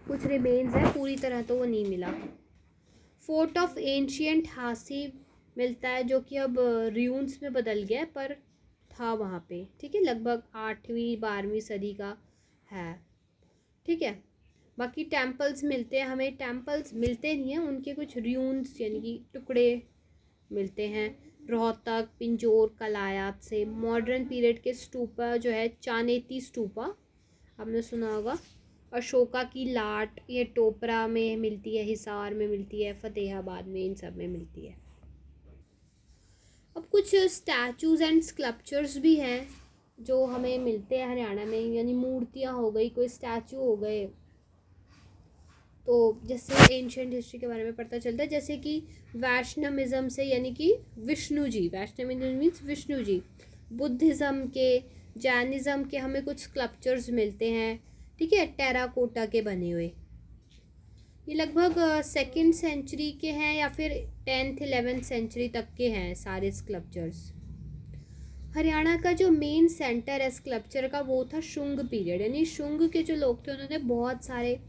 कुछ रिमेन्स हैं, पूरी तरह तो वो नहीं मिला। फोर्ट ऑफ एंशियंट हासी मिलता है, जो कि अब र्यून्स में बदल गया है, पर था वहाँ पे, ठीक है, लगभग 8वीं-12वीं सदी का है, ठीक है। बाकी टेम्पल्स मिलते हैं हमें, टेम्पल्स मिलते नहीं हैं, उनके कुछ र्यून्स यानी कि टुकड़े मिलते हैं रोहतक, पिंजौर, कलायात से। मॉडर्न पीरियड के स्तूपा जो है चानेती स्तूपा आपने सुना होगा, अशोका की लाट ये टोपरा में मिलती है, हिसार में मिलती है, फतेहाबाद में, इन सब में मिलती है। अब कुछ स्टैचूज़ एंड स्कल्पचर्स भी हैं जो हमें मिलते हैं हरियाणा में, यानी मूर्तियाँ हो गई, कोई स्टैचू हो गए, तो जैसे एंशियंट हिस्ट्री के बारे में पता चलता है। जैसे कि वैष्णविज्म से, यानी कि Vishnu ji, Vaishnavism means Vishnu ji, Buddhism के, जैनिज़्म के हमें कुछ स्कल्पचर्स मिलते हैं, ठीक है, टेराकोटा के बने हुए। ये लगभग 2nd सेंचुरी के हैं या फिर 10th 11th सेंचुरी तक के हैं सारे स्कल्पचर्स। हरियाणा का जो मेन सेंटर है स्कल्पचर का वो था शुंग पीरियड, यानी शुंग के जो लोग थे उन्होंने बहुत सारे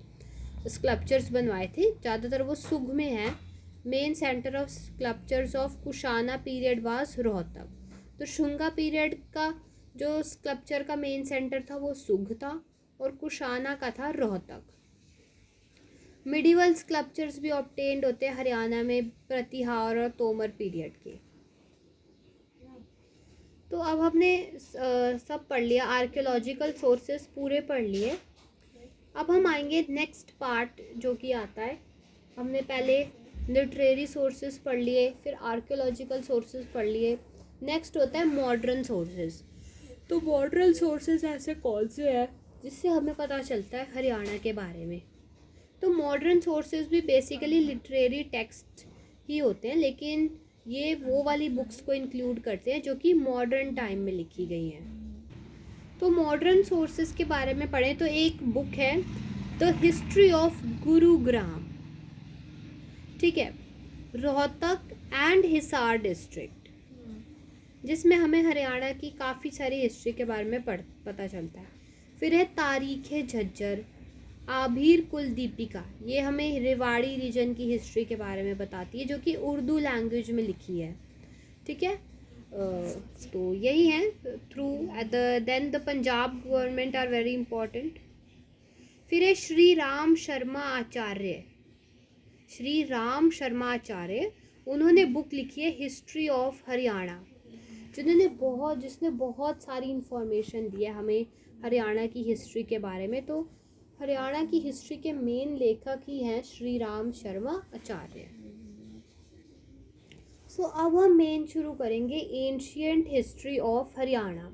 स्कल्पचर्स बनवाए थे, ज़्यादातर वो सुग में हैं। Main centre of sculptures of Kushana period was Rohtak. तो शुंगा पीरियड का जो स्कल्पचर का मेन सेंटर था वो सुग था, और कुशाना का था रोहतक। मिडिवल स्कल्पचर्स भी ऑब्टेन्ड होते हैं हरियाणा में प्रतिहार और तोमर पीरियड के। तो अब हमने सब पढ़ लिया, आर्कियोलॉजिकल सोर्सेस पूरे पढ़ लिए। अब हम आएंगे नेक्स्ट पार्ट जो कि आता है, हमने पहले लिटरेरी सोर्सेस पढ़ लिए, फिर आर्कियोलॉजिकल सोर्सेस पढ़ लिए, नेक्स्ट होता है मॉडर्न सोर्सेस। तो मॉडर्न सोर्सेस ऐसे कौन से हैं जिससे हमें पता चलता है हरियाणा के बारे में। तो मॉडर्न सोर्सेज भी बेसिकली लिटरेरी टेक्स्ट ही होते हैं, लेकिन ये वो वाली बुक्स को इंक्लूड करते हैं जो कि मॉडर्न टाइम में लिखी गई हैं। तो मॉडर्न सोर्सेज के बारे में पढ़ें तो एक बुक है द हिस्ट्री ऑफ गुरुग्राम, ठीक है, रोहतक एंड हिसार डिस्ट्रिक्ट, जिसमें हमें हरियाणा की काफ़ी सारी हिस्ट्री के बारे में पता चलता है। फिर है तारीख झज्जर, आभीर कुल दीपिका, ये हमें रेवाड़ी रीजन की हिस्ट्री के बारे में बताती है जो कि उर्दू लैंग्वेज में लिखी है, ठीक है। तो यही है through then the Punjab government are very important. फिर है श्री राम शर्मा आचार्य, श्री राम शर्मा आचार्य, उन्होंने बुक लिखी है हिस्ट्री ऑफ हरियाणा, जिसने बहुत सारी इंफॉर्मेशन दी है हमें हरियाणा की हिस्ट्री के बारे में। तो हरियाणा की हिस्ट्री के मेन लेखक ही हैं श्री राम शर्मा आचार्य। सो अब हम मेन शुरू करेंगे एंशियंट हिस्ट्री ऑफ हरियाणा।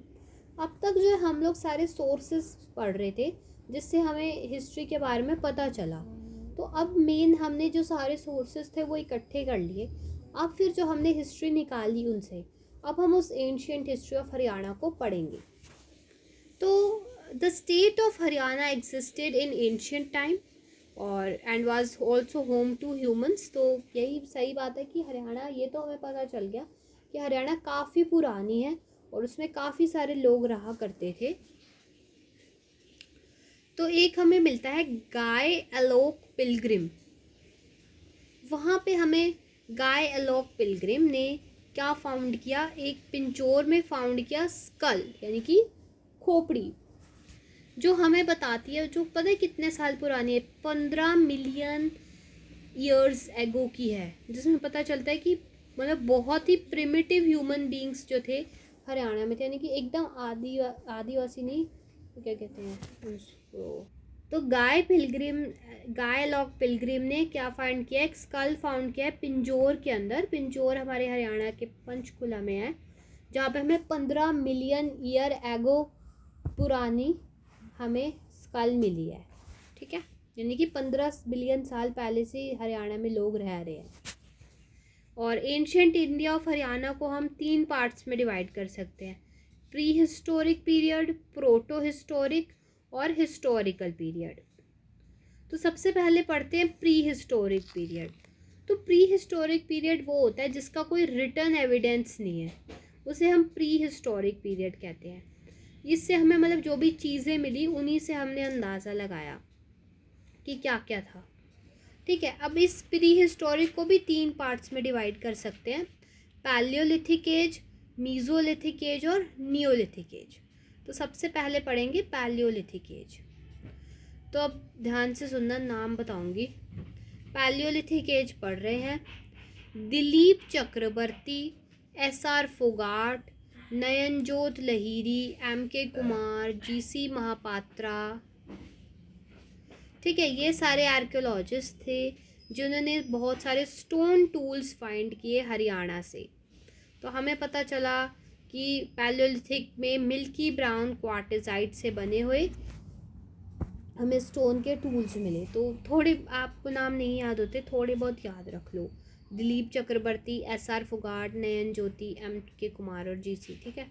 अब तक जो हम लोग सारे सोर्सेस पढ़ रहे थे जिससे हमें हिस्ट्री के बारे में पता चला। तो अब मेन हमने जो सारे सोर्सेस थे वो इकट्ठे कर लिए। अब फिर जो हमने हिस्ट्री निकाली उनसे, अब हम उस एंशियंट हिस्ट्री ऑफ हरियाणा को पढ़ेंगे। तो the state of Haryana existed in ancient time और and was also home to humans. तो यही सही बात है कि हरियाणा, ये तो हमें पता चल गया कि हरियाणा काफ़ी पुरानी है और उसमें काफ़ी सारे लोग रहा करते थे। तो एक हमें मिलता है गाय एलोक पिलग्रिम। वहाँ पे हमें गाय एलोक पिलग्रिम ने क्या फाउंड किया, एक पिंजौर में फाउंड किया स्कल, यानी कि खोपड़ी, जो हमें बताती है, जो पता है कितने साल पुरानी है, 15 मिलियन ईयर्स एगो की है, जिसमें पता चलता है कि मतलब बहुत ही प्रिमिटिव ह्यूमन बींग्स जो थे हरियाणा में थे, यानी कि एकदम आदिवासी नहीं, तो क्या कहते हैं उसको। तो गाय एलोक पिलग्रिम ने क्या फाइंड किया, एक स्कल फाउंड किया है पिंजौर के अंदर। पिंजौर हमारे हरियाणा के पंचकुला में है, जहाँ पे हमें 15 मिलियन ईयर एगो पुरानी हमें स्कल मिली है, ठीक है, यानी कि 15 बिलियन साल पहले से हरियाणा में लोग रह रहे हैं। और एंशियंट इंडिया ऑफ हरियाणा को हम 3 पार्ट्स में डिवाइड कर सकते हैं, pre historic period, proto historic और हिस्टोरिकल पीरियड। तो सबसे पहले पढ़ते हैं प्री हिस्टोरिक पीरियड। तो प्री हिस्टोरिक पीरियड वो होता है जिसका कोई रिटर्न एविडेंस नहीं है, उसे हम प्री हिस्टोरिक पीरियड कहते हैं। इससे हमें मतलब जो भी चीज़ें मिली उन्हीं से हमने अंदाज़ा लगाया कि क्या क्या था, ठीक है। अब इस प्री हिस्टोरिक को भी 3 पार्ट्स में डिवाइड कर सकते हैं, पैलियोलिथिक एज, मीज़ोलिथिक एज और नियोलिथिक एज। तो सबसे पहले पढ़ेंगे पैलियोलिथिक एज। तो अब ध्यान से सुनना, नाम बताऊंगी। पैलियोलिथिक एज पढ़ रहे हैं, दिलीप चक्रवर्ती, SR Phogat, नयनजोत Lahiri, MK Kumar, GC Mohapatra, ठीक है, ये सारे आर्कियोलॉजिस्ट थे जिन्होंने बहुत सारे स्टोन टूल्स फाइंड किए हरियाणा से। तो हमें पता चला कि पैलियोलिथिक में मिल्की ब्राउन क्वार्टेजाइट से बने हुए हमें स्टोन के टूल्स मिले। तो थोड़े आपको नाम नहीं याद होते, थोड़े बहुत याद रख लो, दिलीप चक्रवर्ती, SR फोगाट, नयन ज्योति, MK कुमार और GC, ठीक है।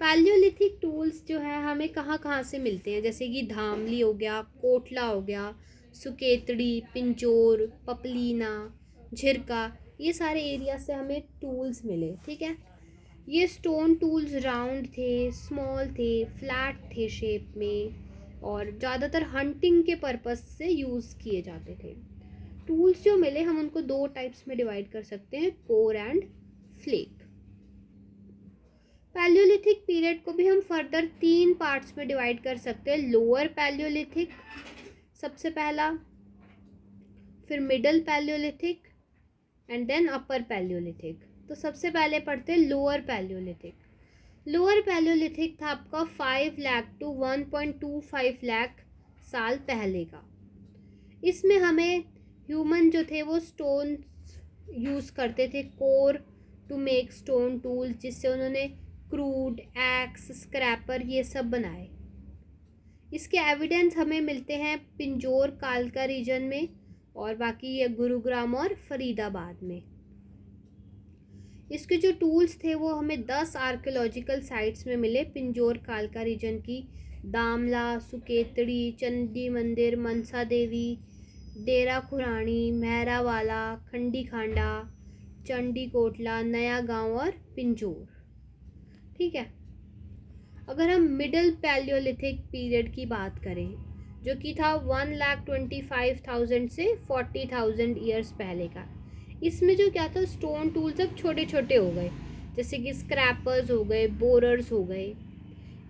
पैलियोलिथिक टूल्स जो है हमें कहाँ कहाँ से मिलते हैं, जैसे कि धामली हो गया, कोटला हो गया, सुकेतड़ी, पिंजौर, पपलीना, झिरका, ये सारे एरिया से हमें टूल्स मिले, ठीक है। ये स्टोन टूल्स राउंड थे, स्मॉल थे, फ्लैट थे शेप में और ज़्यादातर हंटिंग के पर्पस से यूज़ किए जाते थे। टूल्स जो मिले हम उनको 2 टाइप्स में डिवाइड कर सकते हैं, core and flake. Palaeolithic period को भी हम फर्दर 3 पार्ट्स में डिवाइड कर सकते हैं, लोअर पैलियोलिथिक सबसे पहला, फिर middle palaeolithic and then upper palaeolithic. तो सबसे पहले पढ़ते हैं लोअर पैलियोलिथिक। लोअर पैलियोलिथिक था आपका 5 लाख टू 1.25 लाख साल पहले का। इसमें हमें ह्यूमन जो थे वो स्टोन यूज़ करते थे, core to make stone tools, जिससे उन्होंने क्रूड, एक्स, स्क्रैपर ये सब बनाए। इसके एविडेंस हमें मिलते हैं पिंजौर कालका रीजन में और बाकी ये गुरुग्राम और फरीदाबाद में। इसके जो टूल्स थे वो हमें 10 आर्कियोलॉजिकल साइट्स में मिले, पिंजौर कालका रीजन की, दामला, सुकेतड़ी, चंडी मंदिर, मनसा देवी, डेरा खुरानी, महरावाला, खंडी खांडा, चंडी कोटला, नया गांव और पिंजौर, ठीक है। अगर हम मिडल पैलियोलिथिक पीरियड की बात करें, जो कि था 1,25,000 से 40,000 ईयर्स पहले का, इसमें जो क्या था, स्टोन टूल्स अब छोटे छोटे हो गए, जैसे कि स्क्रैपर्स हो गए, बोरर्स हो गए।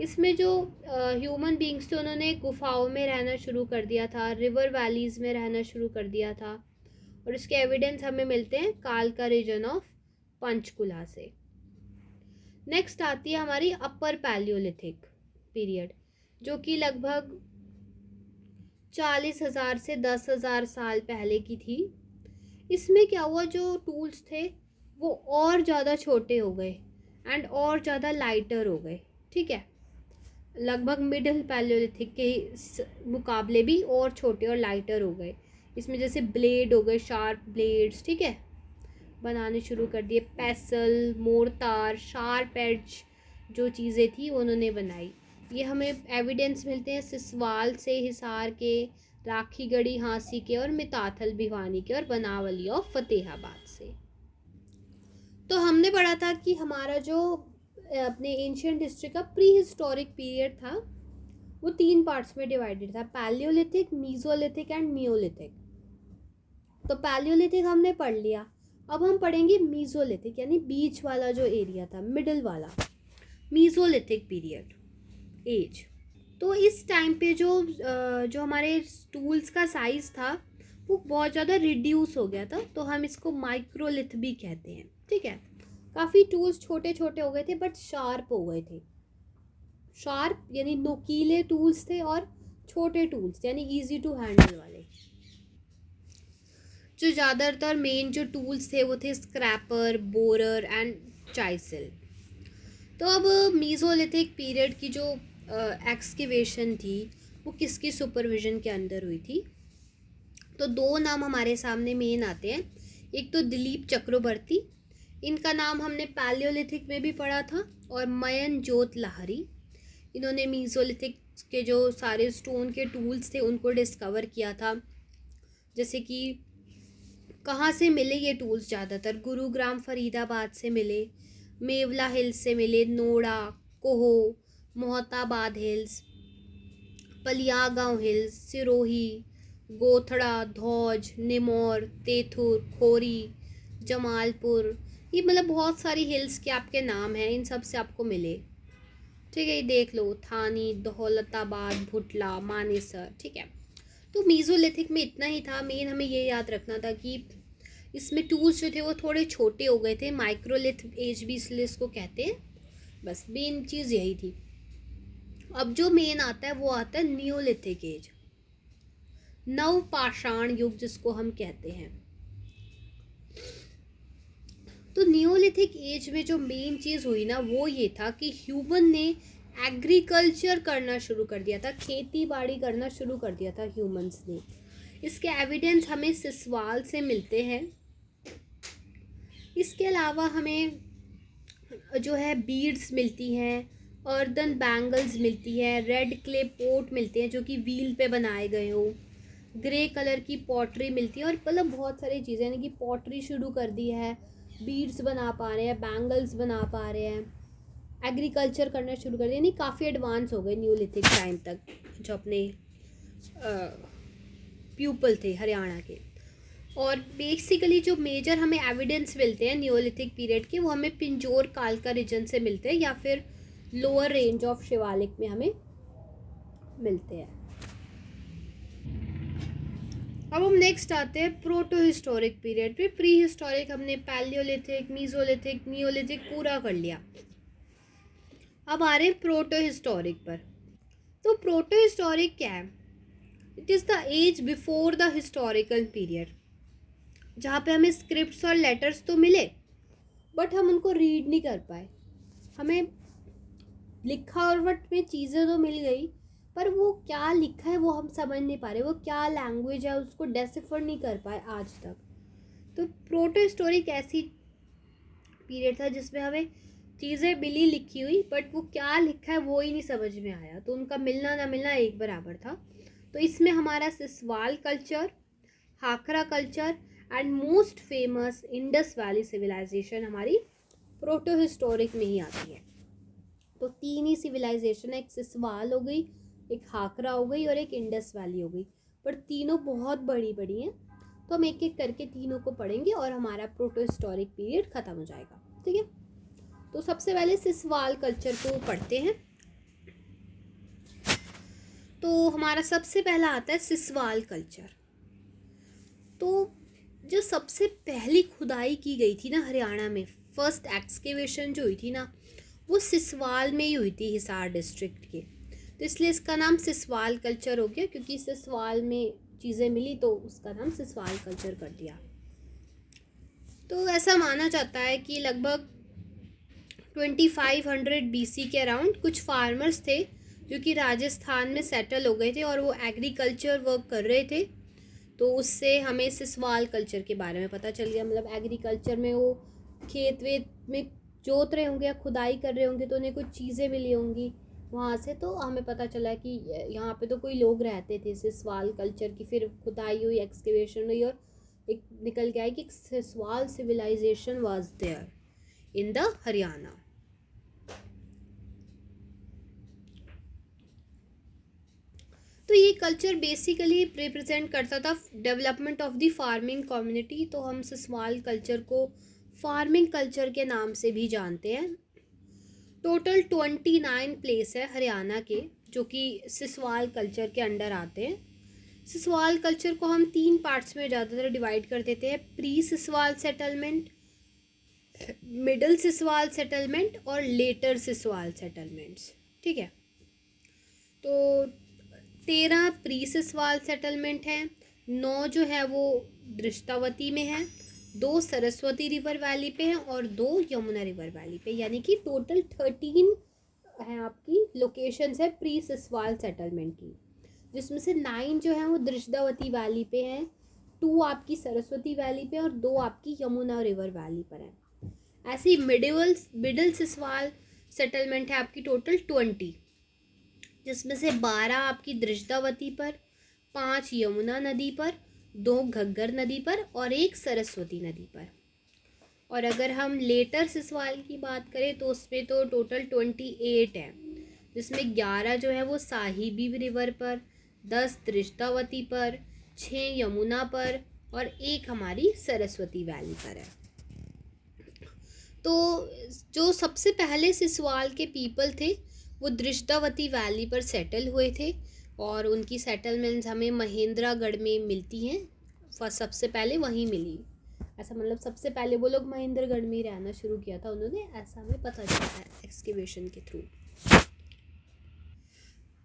इसमें जो ह्यूमन बींग्स थे उन्होंने गुफाओं में रहना शुरू कर दिया था, रिवर वैलीज़ में रहना शुरू कर दिया था और इसके एविडेंस हमें मिलते हैं कालका रीजन ऑफ पंचकुला से। नेक्स्ट आती है हमारी अपर पैलियोलिथिक पीरियड, जो कि लगभग 40,000 से 10,000 साल पहले की थी। इसमें क्या हुआ, जो टूल्स थे वो और ज़्यादा छोटे हो गए एंड और ज़्यादा लाइटर हो गए, ठीक है, लगभग मिडिल पैलियोलिथिक के मुकाबले भी और छोटे और लाइटर हो गए। इसमें जैसे ब्लेड हो गए, शार्प ब्लेड्स, ठीक है, बनाने शुरू कर दिए। पेसल, मोर्टार, शार्प एज जो चीज़ें थी वो उन्होंने बनाई। ये हमें एविडेंस मिलते हैं सिसवाल से, हिसार के, राखीगढ़ी हाँसी के, और मिताथल भिवानी के, और बनावली ऑफ फतेहाबाद से। तो हमने पढ़ा था कि हमारा जो अपने एंशियंट हिस्ट्री का प्री हिस्टोरिक पीरियड था वो 3 पार्ट्स में डिवाइडेड था, पैलियोलिथिक, मीजोलिथिक एंड नियोलिथिक। तो पैलियोलिथिक हमने पढ़ लिया, अब हम पढ़ेंगे मीजोलिथिक, यानी बीच वाला जो एरिया था, मिडिल वाला, मीजोलिथिक पीरियड एज। तो इस टाइम पे जो हमारे टूल्स का साइज़ था वो बहुत ज़्यादा रिड्यूस हो गया था, तो हम इसको माइक्रोलिथ भी कहते हैं। ठीक है, काफ़ी टूल्स छोटे छोटे हो गए थे बट शार्प हो गए थे। शार्प यानी नुकीले टूल्स थे, और छोटे टूल्स यानी इजी टू हैंडल वाले। जो ज़्यादातर मेन जो टूल्स थे वो थे स्क्रैपर, बोरर एंड चाइसल। तो अब मीजोलिथिक पीरियड की जो एक्सकेवेशन थी वो किसकी सुपरविजन के अंदर हुई थी? तो 2 नाम हमारे सामने मेन आते हैं। एक तो दिलीप चक्रवर्ती, इनका नाम हमने पैलियोलिथिक में भी पढ़ा था, और मयन जोत लाहरी। इन्होंने मीजोलिथिक के जो सारे स्टोन के टूल्स थे उनको डिस्कवर किया था। जैसे कि कहाँ से मिले ये टूल्स? ज़्यादातर गुरुग्राम फरीदाबाद से मिले, मेवला हिल्स से मिले, नोड़ा, कोहो, मोहताबाद हिल्स, पलियागांव हिल्स, सिरोही, गोथड़ा, धौज, निमोर, तेथुर, खोरी, जमालपुर, ये मतलब बहुत सारी हिल्स के आपके नाम हैं, इन सब से आपको मिले। ठीक है, ये देख लो, थानी, दौलताबाद, भुटला, मानेसर। ठीक है, तो मीजोलिथिक में इतना ही था। मेन हमें ये याद रखना था कि इसमें टूल्स जो थे वो थोड़े छोटे हो गए थे, माइक्रोलिथ एज भी इसलिए इसको कहते हैं। बस मेन चीज़ यही थी। अब जो मेन आता है वो आता है नियोलिथिक एज, नवपाषाण युग जिसको हम कहते हैं। तो नियोलिथिक एज में जो मेन चीज़ हुई ना वो ये था कि ह्यूमन ने एग्रीकल्चर करना शुरू कर दिया था, खेती बाड़ी करना शुरू कर दिया था ह्यूमंस ने। इसके एविडेंस हमें सिसवाल से मिलते हैं। इसके अलावा हमें जो है बीड्स मिलती हैं, अर्दन बैंगल्स मिलती हैं, रेड क्ले पोट मिलते हैं जो कि व्हील पे बनाए गए हो, ग्रे कलर की पॉटरी मिलती है, और मतलब बहुत सारी चीज़ें, यानी कि पॉटरी शुरू कर दी है, बीड्स बना पा रहे हैं, बैंगल्स बना पा रहे हैं, एग्रीकल्चर करना शुरू कर दिया, यानी काफ़ी एडवांस हो गए न्यूलिथिक टाइम तक जो अपने प्यूपल थे हरियाणा के। और बेसिकली जो मेजर हमें एविडेंस मिलते हैं न्यूलिथिक पीरियड के वो हमें पिंजोर कालका रीजन से मिलते हैं, या फिर लोअर रेंज ऑफ शिवालिक में हमें मिलते हैं। अब हम नेक्स्ट आते हैं प्रोटो हिस्टोरिक पीरियड पे। प्री हिस्टोरिक हमने पैलियोलिथिक, मीजोलिथिक, नियोलिथिक पूरा कर लिया। अब आ रहे हैं प्रोटो हिस्टोरिक पर। तो प्रोटो हिस्टोरिक क्या है? It is the age before the historical period, जहाँ पे हमें स्क्रिप्ट्स और लेटर्स तो मिले बट हम उनको रीड नहीं कर पाए। हमें लिखावट में चीज़ें तो मिल गई पर वो क्या लिखा है वो हम समझ नहीं पा रहे, वो क्या लैंग्वेज है उसको डेसिफर नहीं कर पाए आज तक। तो प्रोटो हिस्टोरिक ऐसी पीरियड था जिसमें हमें चीज़ें मिली लिखी हुई बट वो क्या लिखा है वो ही नहीं समझ में आया, तो उनका मिलना ना मिलना एक बराबर था। तो इसमें हमारा Siswal culture, Hakra culture and most famous Indus valley civilization हमारी प्रोटो हिस्टोरिक में ही आती है। तो 3 ही सिविलाइजेशन है, एक सिसवाल हो गई, एक हाकरा हो गई और एक इंडस वैली हो गई, पर तीनों बहुत बड़ी बड़ी हैं। तो हम एक एक करके तीनों को पढ़ेंगे और हमारा प्रोटो हिस्टोरिक पीरियड ख़त्म हो जाएगा। ठीक है, तो सबसे पहले सिसवाल कल्चर को पढ़ते हैं। तो हमारा सबसे पहला आता है सिसवाल कल्चर। तो जो सबसे पहली खुदाई की गई थी ना हरियाणा में, फर्स्ट एक्सकेवेशन जो हुई थी ना वो सिसवाल में ही हुई थी, हिसार डिस्ट्रिक्ट के। तो इसलिए इसका नाम सिसवाल कल्चर हो गया, क्योंकि सिसवाल में चीज़ें मिली तो उसका नाम सिसवाल कल्चर कर दिया। तो ऐसा माना जाता है कि लगभग 2500 BC के अराउंड कुछ फार्मर्स थे जो कि राजस्थान में सेटल हो गए थे और वो एग्रीकल्चर वर्क कर रहे थे। तो उससे हमें सिसवाल कल्चर के बारे में पता चल गया। मतलब एग्रीकल्चर में वो खेत वेत में जोत रहे होंगे या खुदाई कर रहे होंगे तो उन्हें कुछ चीज़ें मिली होंगी वहाँ से, तो हमें पता चला कि यहाँ पे तो कोई लोग रहते थे सिसवाल कल्चर की। फिर खुदाई हुई, एक्सकेवेशन हुई और एक निकल गया है कि Siswal civilization was there in the Haryana. तो ये कल्चर बेसिकली रिप्रेजेंट करता था development of the farming community. तो हम सिसवाल कल्चर को फार्मिंग कल्चर के नाम से भी जानते हैं। टोटल 29 प्लेस है हरियाणा के जो कि सिसवाल कल्चर के अंडर आते हैं। सिसवाल कल्चर को हम 3 पार्ट्स में ज़्यादातर डिवाइड कर देते हैं, pre Siswal settlement, middle Siswal settlement और लेटर सिसवाल सेटलमेंट्स। ठीक है, तो 13 प्री सिसवाल सेटलमेंट हैं, 9 जो है वो दृष्टावती में है, 2 सरस्वती रिवर वैली पे हैं और 2 यमुना रिवर वैली पे, यानी कि टोटल 13 हैं आपकी लोकेशंस है प्री सिसवाल सेटलमेंट की, जिसमें से 9 जो हैं वो दृष्टावती वैली पे हैं, 2 आपकी सरस्वती वैली पे और 2 आपकी यमुना रिवर वैली पर हैं। ऐसी मिडिल सिसवाल सेटलमेंट है आपकी टोटल 20, जिसमें से 12 आपकी दृष्टावती पर, 5 यमुना नदी पर, 2 घग्गर नदी पर और 1 सरस्वती नदी पर। और अगर हम लेटर सिसवाल की बात करें तो उसमें तो टोटल 28 है, जिसमें 11 जो है वो साहिबी रिवर पर, 10 दृष्टावती पर, 6 यमुना पर और 1 हमारी सरस्वती वैली पर है। तो जो सबसे पहले सिसवाल के पीपल थे वो दृष्टावती वैली पर सेटल हुए थे और उनकी सेटलमेंट्स हमें महेंद्रगढ़ में मिलती हैं। सबसे पहले वहीं मिली, ऐसा मतलब सबसे पहले वो लोग महेंद्रगढ़ में ही रहना शुरू किया था उन्होंने, ऐसा हमें पता चलता है एक्सकेवेशन के थ्रू।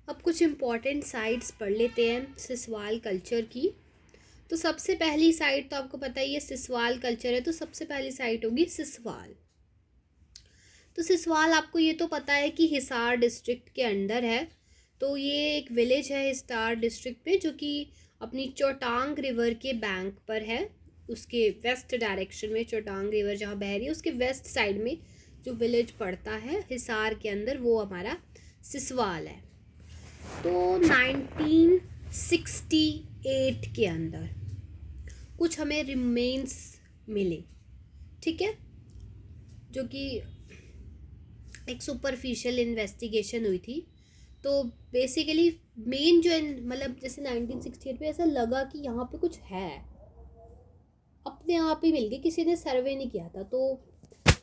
अब कुछ इम्पॉर्टेंट साइट्स पढ़ लेते हैं सिसवाल कल्चर की। तो सबसे पहली साइट तो आपको पता ही है सिसवाल कल्चर है, तो सबसे पहली साइट होगी सिसवाल। तो सिसवाल आपको ये तो पता है कि हिसार डिस्ट्रिक्ट के अंडर है। तो ये एक विलेज है हिसार डिस्ट्रिक्ट में जो कि अपनी चौटांग रिवर के बैंक पर है। उसके वेस्ट डायरेक्शन में चौटांग रिवर जहाँ बह रही है उसके वेस्ट साइड में जो विलेज पड़ता है हिसार के अंदर वो हमारा सिसवाल है। तो 1968 के अंदर कुछ हमें रिमेन्स मिले, ठीक है, जो कि एक सुपरफिशियल इन्वेस्टिगेशन हुई थी। तो बेसिकली मेन जो मतलब जैसे 1968 में ऐसा लगा कि यहाँ पे कुछ है, अपने आप ही मिल गए, किसी ने सर्वे नहीं किया था। तो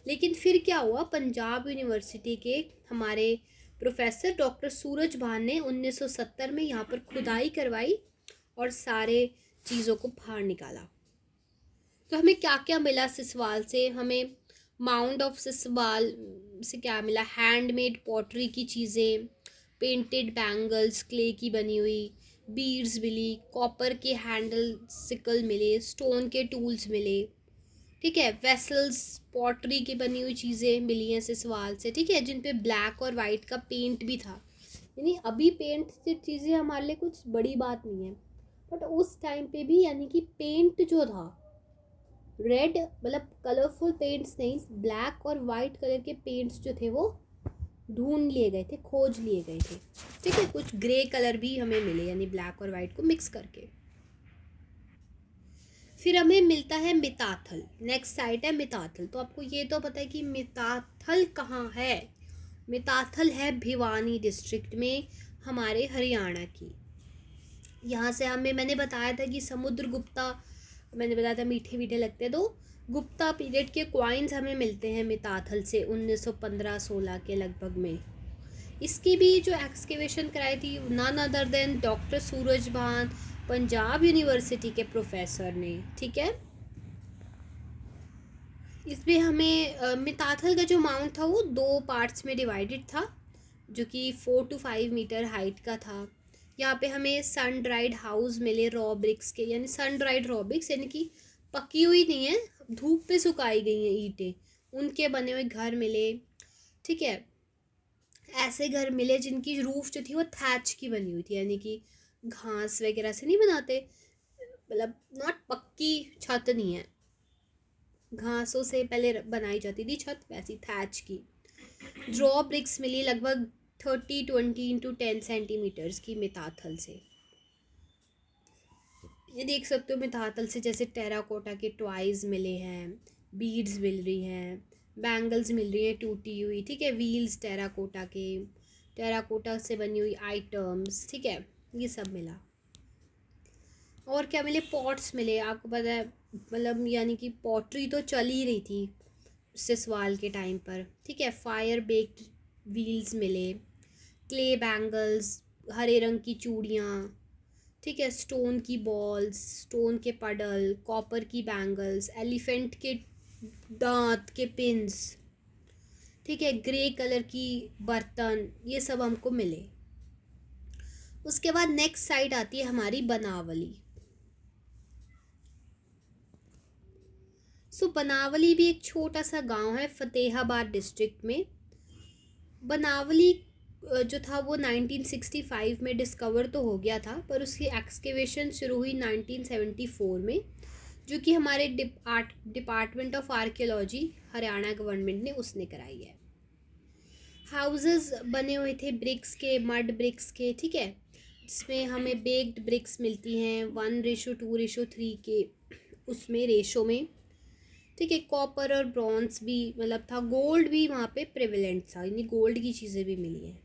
लेकिन फिर क्या हुआ, पंजाब यूनिवर्सिटी के हमारे प्रोफेसर डॉक्टर सूरज भान ने 1970 में यहाँ पर खुदाई करवाई और सारे चीज़ों को बाहर निकाला। तो हमें क्या क्या मिला सिसवाल से, हमें माउंट ऑफ सिसवाल से क्या मिला, हैंडमेड पॉटरी की चीज़ें, पेंटेड बैंगल्स क्ले की बनी हुई, बीड्स मिली, कॉपर के हैंडल सिकल मिले, स्टोन के टूल्स मिले, ठीक है, वेसल्स पॉटरी की बनी हुई चीज़ें मिली हैं सिसवाल से, ठीक है, जिन पे ब्लैक और वाइट का पेंट भी था। यानी अभी पेंट से चीज़ें हमारे लिए कुछ बड़ी बात नहीं है, बट उस टाइम पे भी यानी कि पेंट जो था रेड, मतलब कलरफुल पेंट्स नहीं, ब्लैक और वाइट कलर के पेंट्स जो थे वो ढूंढ लिए गए थे, खोज लिए गए थे, ठीक है। कुछ ग्रे कलर भी हमें मिले, यानी ब्लैक और वाइट को मिक्स करके। फिर हमें मिलता है मिताथल, नेक्स्ट साइट है मिताथल। तो आपको ये तो पता है कि मिताथल कहाँ है, मिताथल है भिवानी डिस्ट्रिक्ट में हमारे हरियाणा की। यहाँ से मैंने बताया था कि समुद्रगुप्ता, मैंने बताया था मीठे मीठे लगते हैं, तो गुप्ता पीरियड के कॉइन्स हमें मिलते हैं मिताथल से 1915-16 के लगभग में। इसकी भी जो एक्सकेवेशन कराई थी नन अदर देन डॉक्टर सूरज भान, पंजाब यूनिवर्सिटी के प्रोफेसर ने, ठीक है। इसमें हमें मिताथल का जो माउंट था वो 2 पार्ट्स में डिवाइडेड था, जो कि 4 to 5 मीटर हाइट का था। यहाँ पे हमें सन ड्राइड हाउस मिले रॉ ब्रिक्स के, यानी सन ड्राइड रॉ ब्रिक्स यानी कि पकी हुई नहीं है, धूप पे सुखाई गई हैं ईंटें, उनके बने हुए घर मिले, ठीक है। ऐसे घर मिले जिनकी रूफ जो थी वो थैच की बनी हुई थी, यानी कि घास वगैरह से नहीं बनाते, मतलब नॉट पक्की छत नहीं है, घासों से पहले बनाई जाती थी छत, वैसी थैच की। ड्रॉ ब्रिक्स मिली लगभग 30-20 x 10 सेंटीमीटर्स की मिताथल से। ये देख सकते हो मिताथल से, जैसे टेराकोटा के टॉयज मिले हैं, बीड्स मिल रही हैं, बैंगल्स मिल रही हैं टूटी हुई, ठीक है, व्हील्स टेराकोटा के, टेराकोटा से बनी हुई आइटम्स, ठीक है, ये सब मिला। और क्या मिले, पॉट्स मिले, आपको पता है मतलब यानी कि पॉटरी तो चल ही रही थी सिसवाल के टाइम पर, ठीक है। फायर बेक्ड व्हील्स मिले, क्ले बैंगल्स, हरे रंग की चूड़ियाँ, ठीक है, स्टोन की बॉल्स, स्टोन के पडल, कॉपर की बैंगल्स, एलिफेंट के दांत के पिन्स, ठीक है, ग्रे कलर की बर्तन, ये सब हमको मिले। उसके बाद नेक्स्ट साइड आती है हमारी बनावली। बनावली भी एक छोटा सा गांव है फतेहाबाद डिस्ट्रिक्ट में। बनावली जो था वो 1965 में डिस्कवर तो हो गया था, पर उसकी एक्सकेवेशन शुरू हुई 1974 में, जो कि हमारे department of archaeology Haryana government ने उसने कराई है। हाउसेस बने हुए थे ब्रिक्स के, मड ब्रिक्स के, ठीक है, जिसमें हमें बेक्ड ब्रिक्स मिलती हैं 1:2:3 के उसमें रेशो में, ठीक है। कॉपर और ब्रॉन्ज भी मतलब था, गोल्ड भी वहाँ पे प्रेवलेंट था, यानी गोल्ड की चीज़ें भी मिली हैं।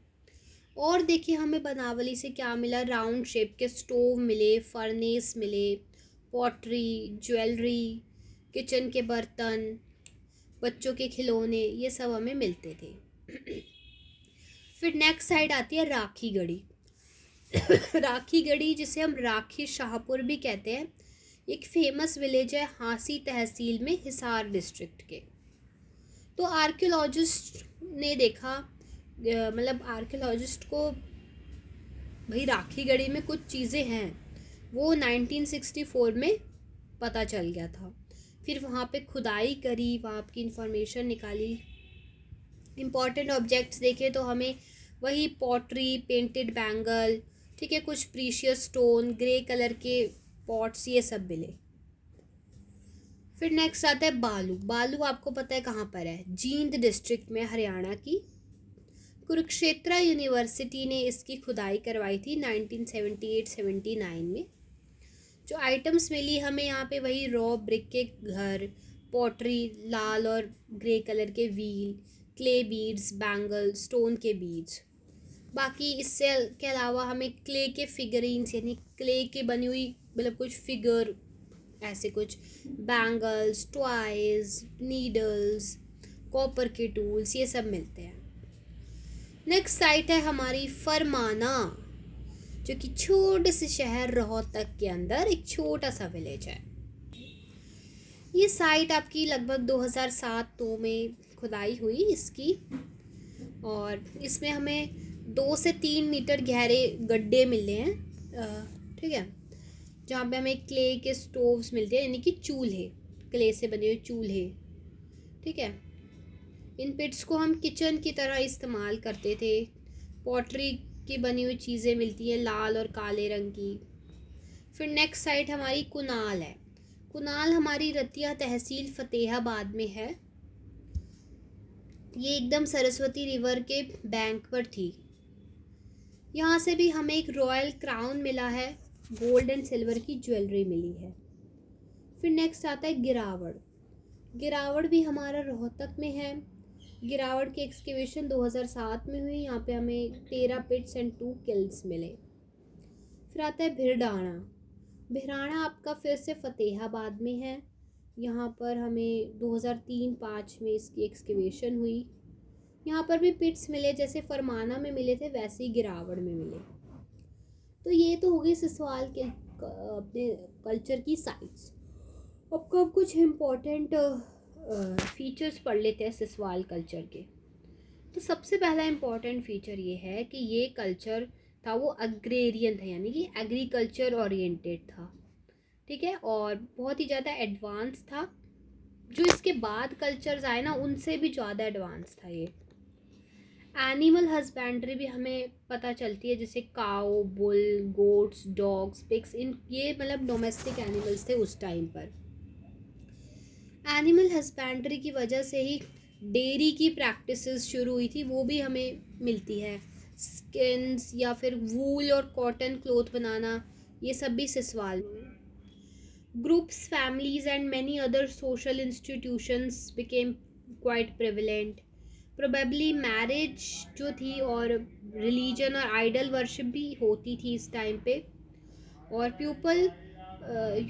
और देखिए हमें बनावली से क्या मिला, राउंड शेप के स्टोव मिले, फर्नेस मिले, पॉटरी, ज्वेलरी, किचन के बर्तन, बच्चों के खिलौने, ये सब हमें मिलते थे। फिर नेक्स्ट साइड आती है राखी गढ़ी। राखी गढ़ी, जिसे हम राखी शाहपुर भी कहते हैं, एक फेमस विलेज है हांसी तहसील में, हिसार डिस्ट्रिक्ट के। तो आर्कियोलॉजिस्ट ने देखा, मतलब आर्कियोलॉजिस्ट को भाई राखी गढ़ी में कुछ चीज़ें हैं, वो 1964 में पता चल गया था। फिर वहाँ पे खुदाई करी, वहाँ की इंफॉर्मेशन निकाली, इम्पॉर्टेंट ऑब्जेक्ट्स देखे तो हमें वही पॉटरी, पेंटेड बैंगल, ठीक है, कुछ प्रीशियस स्टोन, ग्रे कलर के पॉट्स, ये सब मिले। फिर नेक्स्ट आता है बालू। बालू आपको पता है कहाँ पर है, जींद डिस्ट्रिक्ट में, हरियाणा की। कुरुक्षेत्र यूनिवर्सिटी ने इसकी खुदाई करवाई थी 1978-79 में। जो आइटम्स मिली हमें यहाँ पे, वही रॉ ब्रिक के घर, पॉटरी, लाल और ग्रे कलर के wheel, clay beads, bangle, stone के बीड्स। बाकी इससे के अलावा हमें क्ले के फिगरिंग्स, यानी क्ले के बनी हुई मतलब कुछ फिगर, ऐसे कुछ बैंगल्स, टॉयज, नीडल्स, कॉपर के टूल्स, ये सब मिलते हैं। नेक्स्ट साइट है हमारी फरमाना, जो कि छोटे से शहर रोहतक के अंदर एक छोटा सा विलेज है। ये साइट आपकी लगभग 2007-2 में खुदाई हुई इसकी, और इसमें हमें 2 से 3 मीटर गहरे गड्ढे मिले हैं, ठीक है, जहाँ पे हमें क्ले के स्टोव्स मिलते हैं, यानी कि चूल्हे, क्ले से बने हुए चूल्हे, ठीक है। इन पिट्स को हम किचन की तरह इस्तेमाल करते थे। पॉटरी की बनी हुई चीज़ें मिलती हैं लाल और काले रंग की। फिर नेक्स्ट साइट हमारी कुनाल है। कुनाल हमारी रतिया तहसील फतेहाबाद में है। ये एकदम सरस्वती रिवर के बैंक पर थी। यहाँ से भी हमें एक रॉयल क्राउन मिला है, गोल्ड एंड सिल्वर की ज्वेलरी मिली है। फिर नेक्स्ट आता है गिरावड़। गिरावड़ भी हमारा रोहतक में है। गिरावड़ की एक्सकेवेशन 2007 में हुई। यहाँ पे हमें 13 पिट्स एंड 2 किल्स मिले। फिर आता है भिरडाणा। भिराणा आपका फिर से फतेहाबाद में है। यहाँ पर हमें 2003-5 में इसकी एक्सकेवेशन हुई। यहाँ पर भी पिट्स मिले, जैसे फरमाना में मिले थे वैसे ही गिरावड़ में मिले। तो ये तो हो गई सिसवाल के अपने कल्चर की साइट्स। आपको अब कुछ इम्पोर्टेंट फीचर्स पढ़ लेते हैं सिसवाल कल्चर के। तो सबसे पहला इम्पोर्टेंट फीचर ये है कि ये कल्चर था वो अग्रेरियन था, यानी कि एग्रीकल्चर ओरिएंटेड था, ठीक है, और बहुत ही ज़्यादा एडवांस था। जो इसके बाद कल्चर्स आए ना, उनसे भी ज़्यादा एडवांस था ये। एनिमल हस्बेंड्री भी हमें पता चलती है, जैसे काऊ, बुल, गोट्स, डॉग्स, पिग्स, इन ये मतलब डोमेस्टिक एनिमल्स थे उस टाइम पर। एनिमल हस्बेंड्री की वजह से ही डेयरी की प्रैक्टिसेस शुरू हुई थी, वो भी हमें मिलती है। स्किन्स या फिर वूल और कॉटन क्लोथ बनाना, ये सब भी सिसवाल में। Groups, families and many other social institutions became quite prevalent. Probably marriage जो थी और रिलीजन और आइडल वर्शिप भी होती थी इस टाइम पे। और people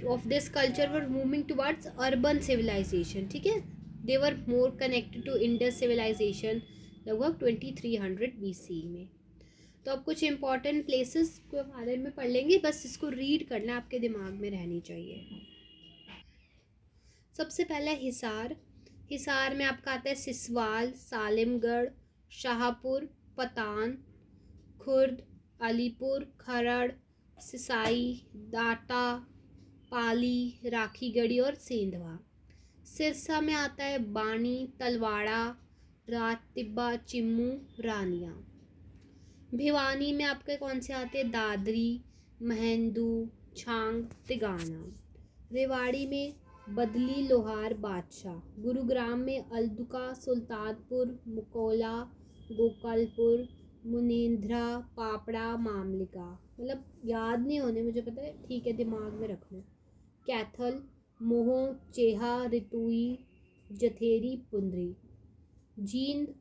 of this culture were moving towards urban civilization, ठीक है। They were more connected to Indus civilization लगभग 2300 BC में। तो अब कुछ इंपॉर्टेंट प्लेसेस के बारे में पढ़ लेंगे, बस इसको रीड करना आपके दिमाग में रहनी चाहिए। सबसे पहला हिसार। हिसार में आपका आता है सिसवाल, सालिमगढ़, शाहपुर, पतान, खुर्द, अलीपुर, खरड़, सिसाई, डाटा, पाली, राखीगढ़ी और सेंधवा। सिरसा में आता है बानी, तलवाड़ा, रात तिब्बा, चिम्मू, रानिया। भिवानी में आपके कौन से आते हैं? दादरी, महेंदू, छांग, तिगाना। रेवाड़ी में बदली, लोहार, बादशाह। गुरुग्राम में अलदुका, सुल्तानपुर, मुकोला, गोकलपुर, मुनेंद्रा, पापड़ा, मामलिका। मतलब याद नहीं होने, मुझे पता है, ठीक है, दिमाग में रखना। कैथल, मोहो, चेहा, रितुई, जथेरी, पुंडरी। जींद,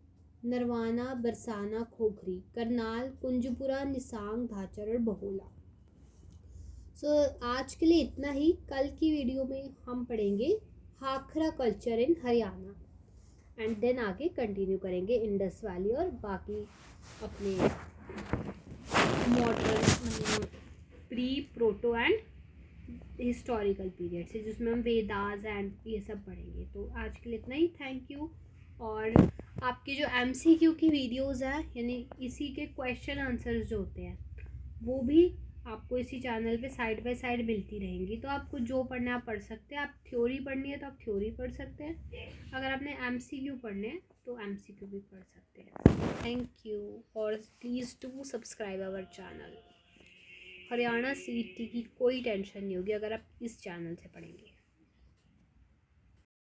नरवाना, बरसाना, खोखरी। करनाल, कुंजपुरा, निसांग, धाचर और बहोला। आज के लिए इतना ही। कल की वीडियो में हम पढ़ेंगे Hakhra culture in Haryana, and then आगे कंटिन्यू करेंगे इंडस वैली और बाकी अपने modern, pre, proto and historical period से, जिसमें हम वेदास एंड ये सब पढ़ेंगे। तो आज के लिए इतना ही। Thank you. और आपकी जो MCQ की वीडियोस है, यानी इसी के क्वेश्चन आंसर्स जो होते हैं, वो भी आपको इसी चैनल पे साइड बाय साइड मिलती रहेंगी। तो आपको जो पढ़ना है आप पढ़ सकते हैं। आप थ्योरी पढ़नी है तो आप थ्योरी पढ़ सकते हैं। अगर आपने MCQ पढ़ने हैं तो MCQ भी पढ़ सकते हैं। थैंक यू और please do subscribe our channel. Haryana CET की कोई टेंशन नहीं होगी अगर आप इस चैनल से पढ़ेंगे।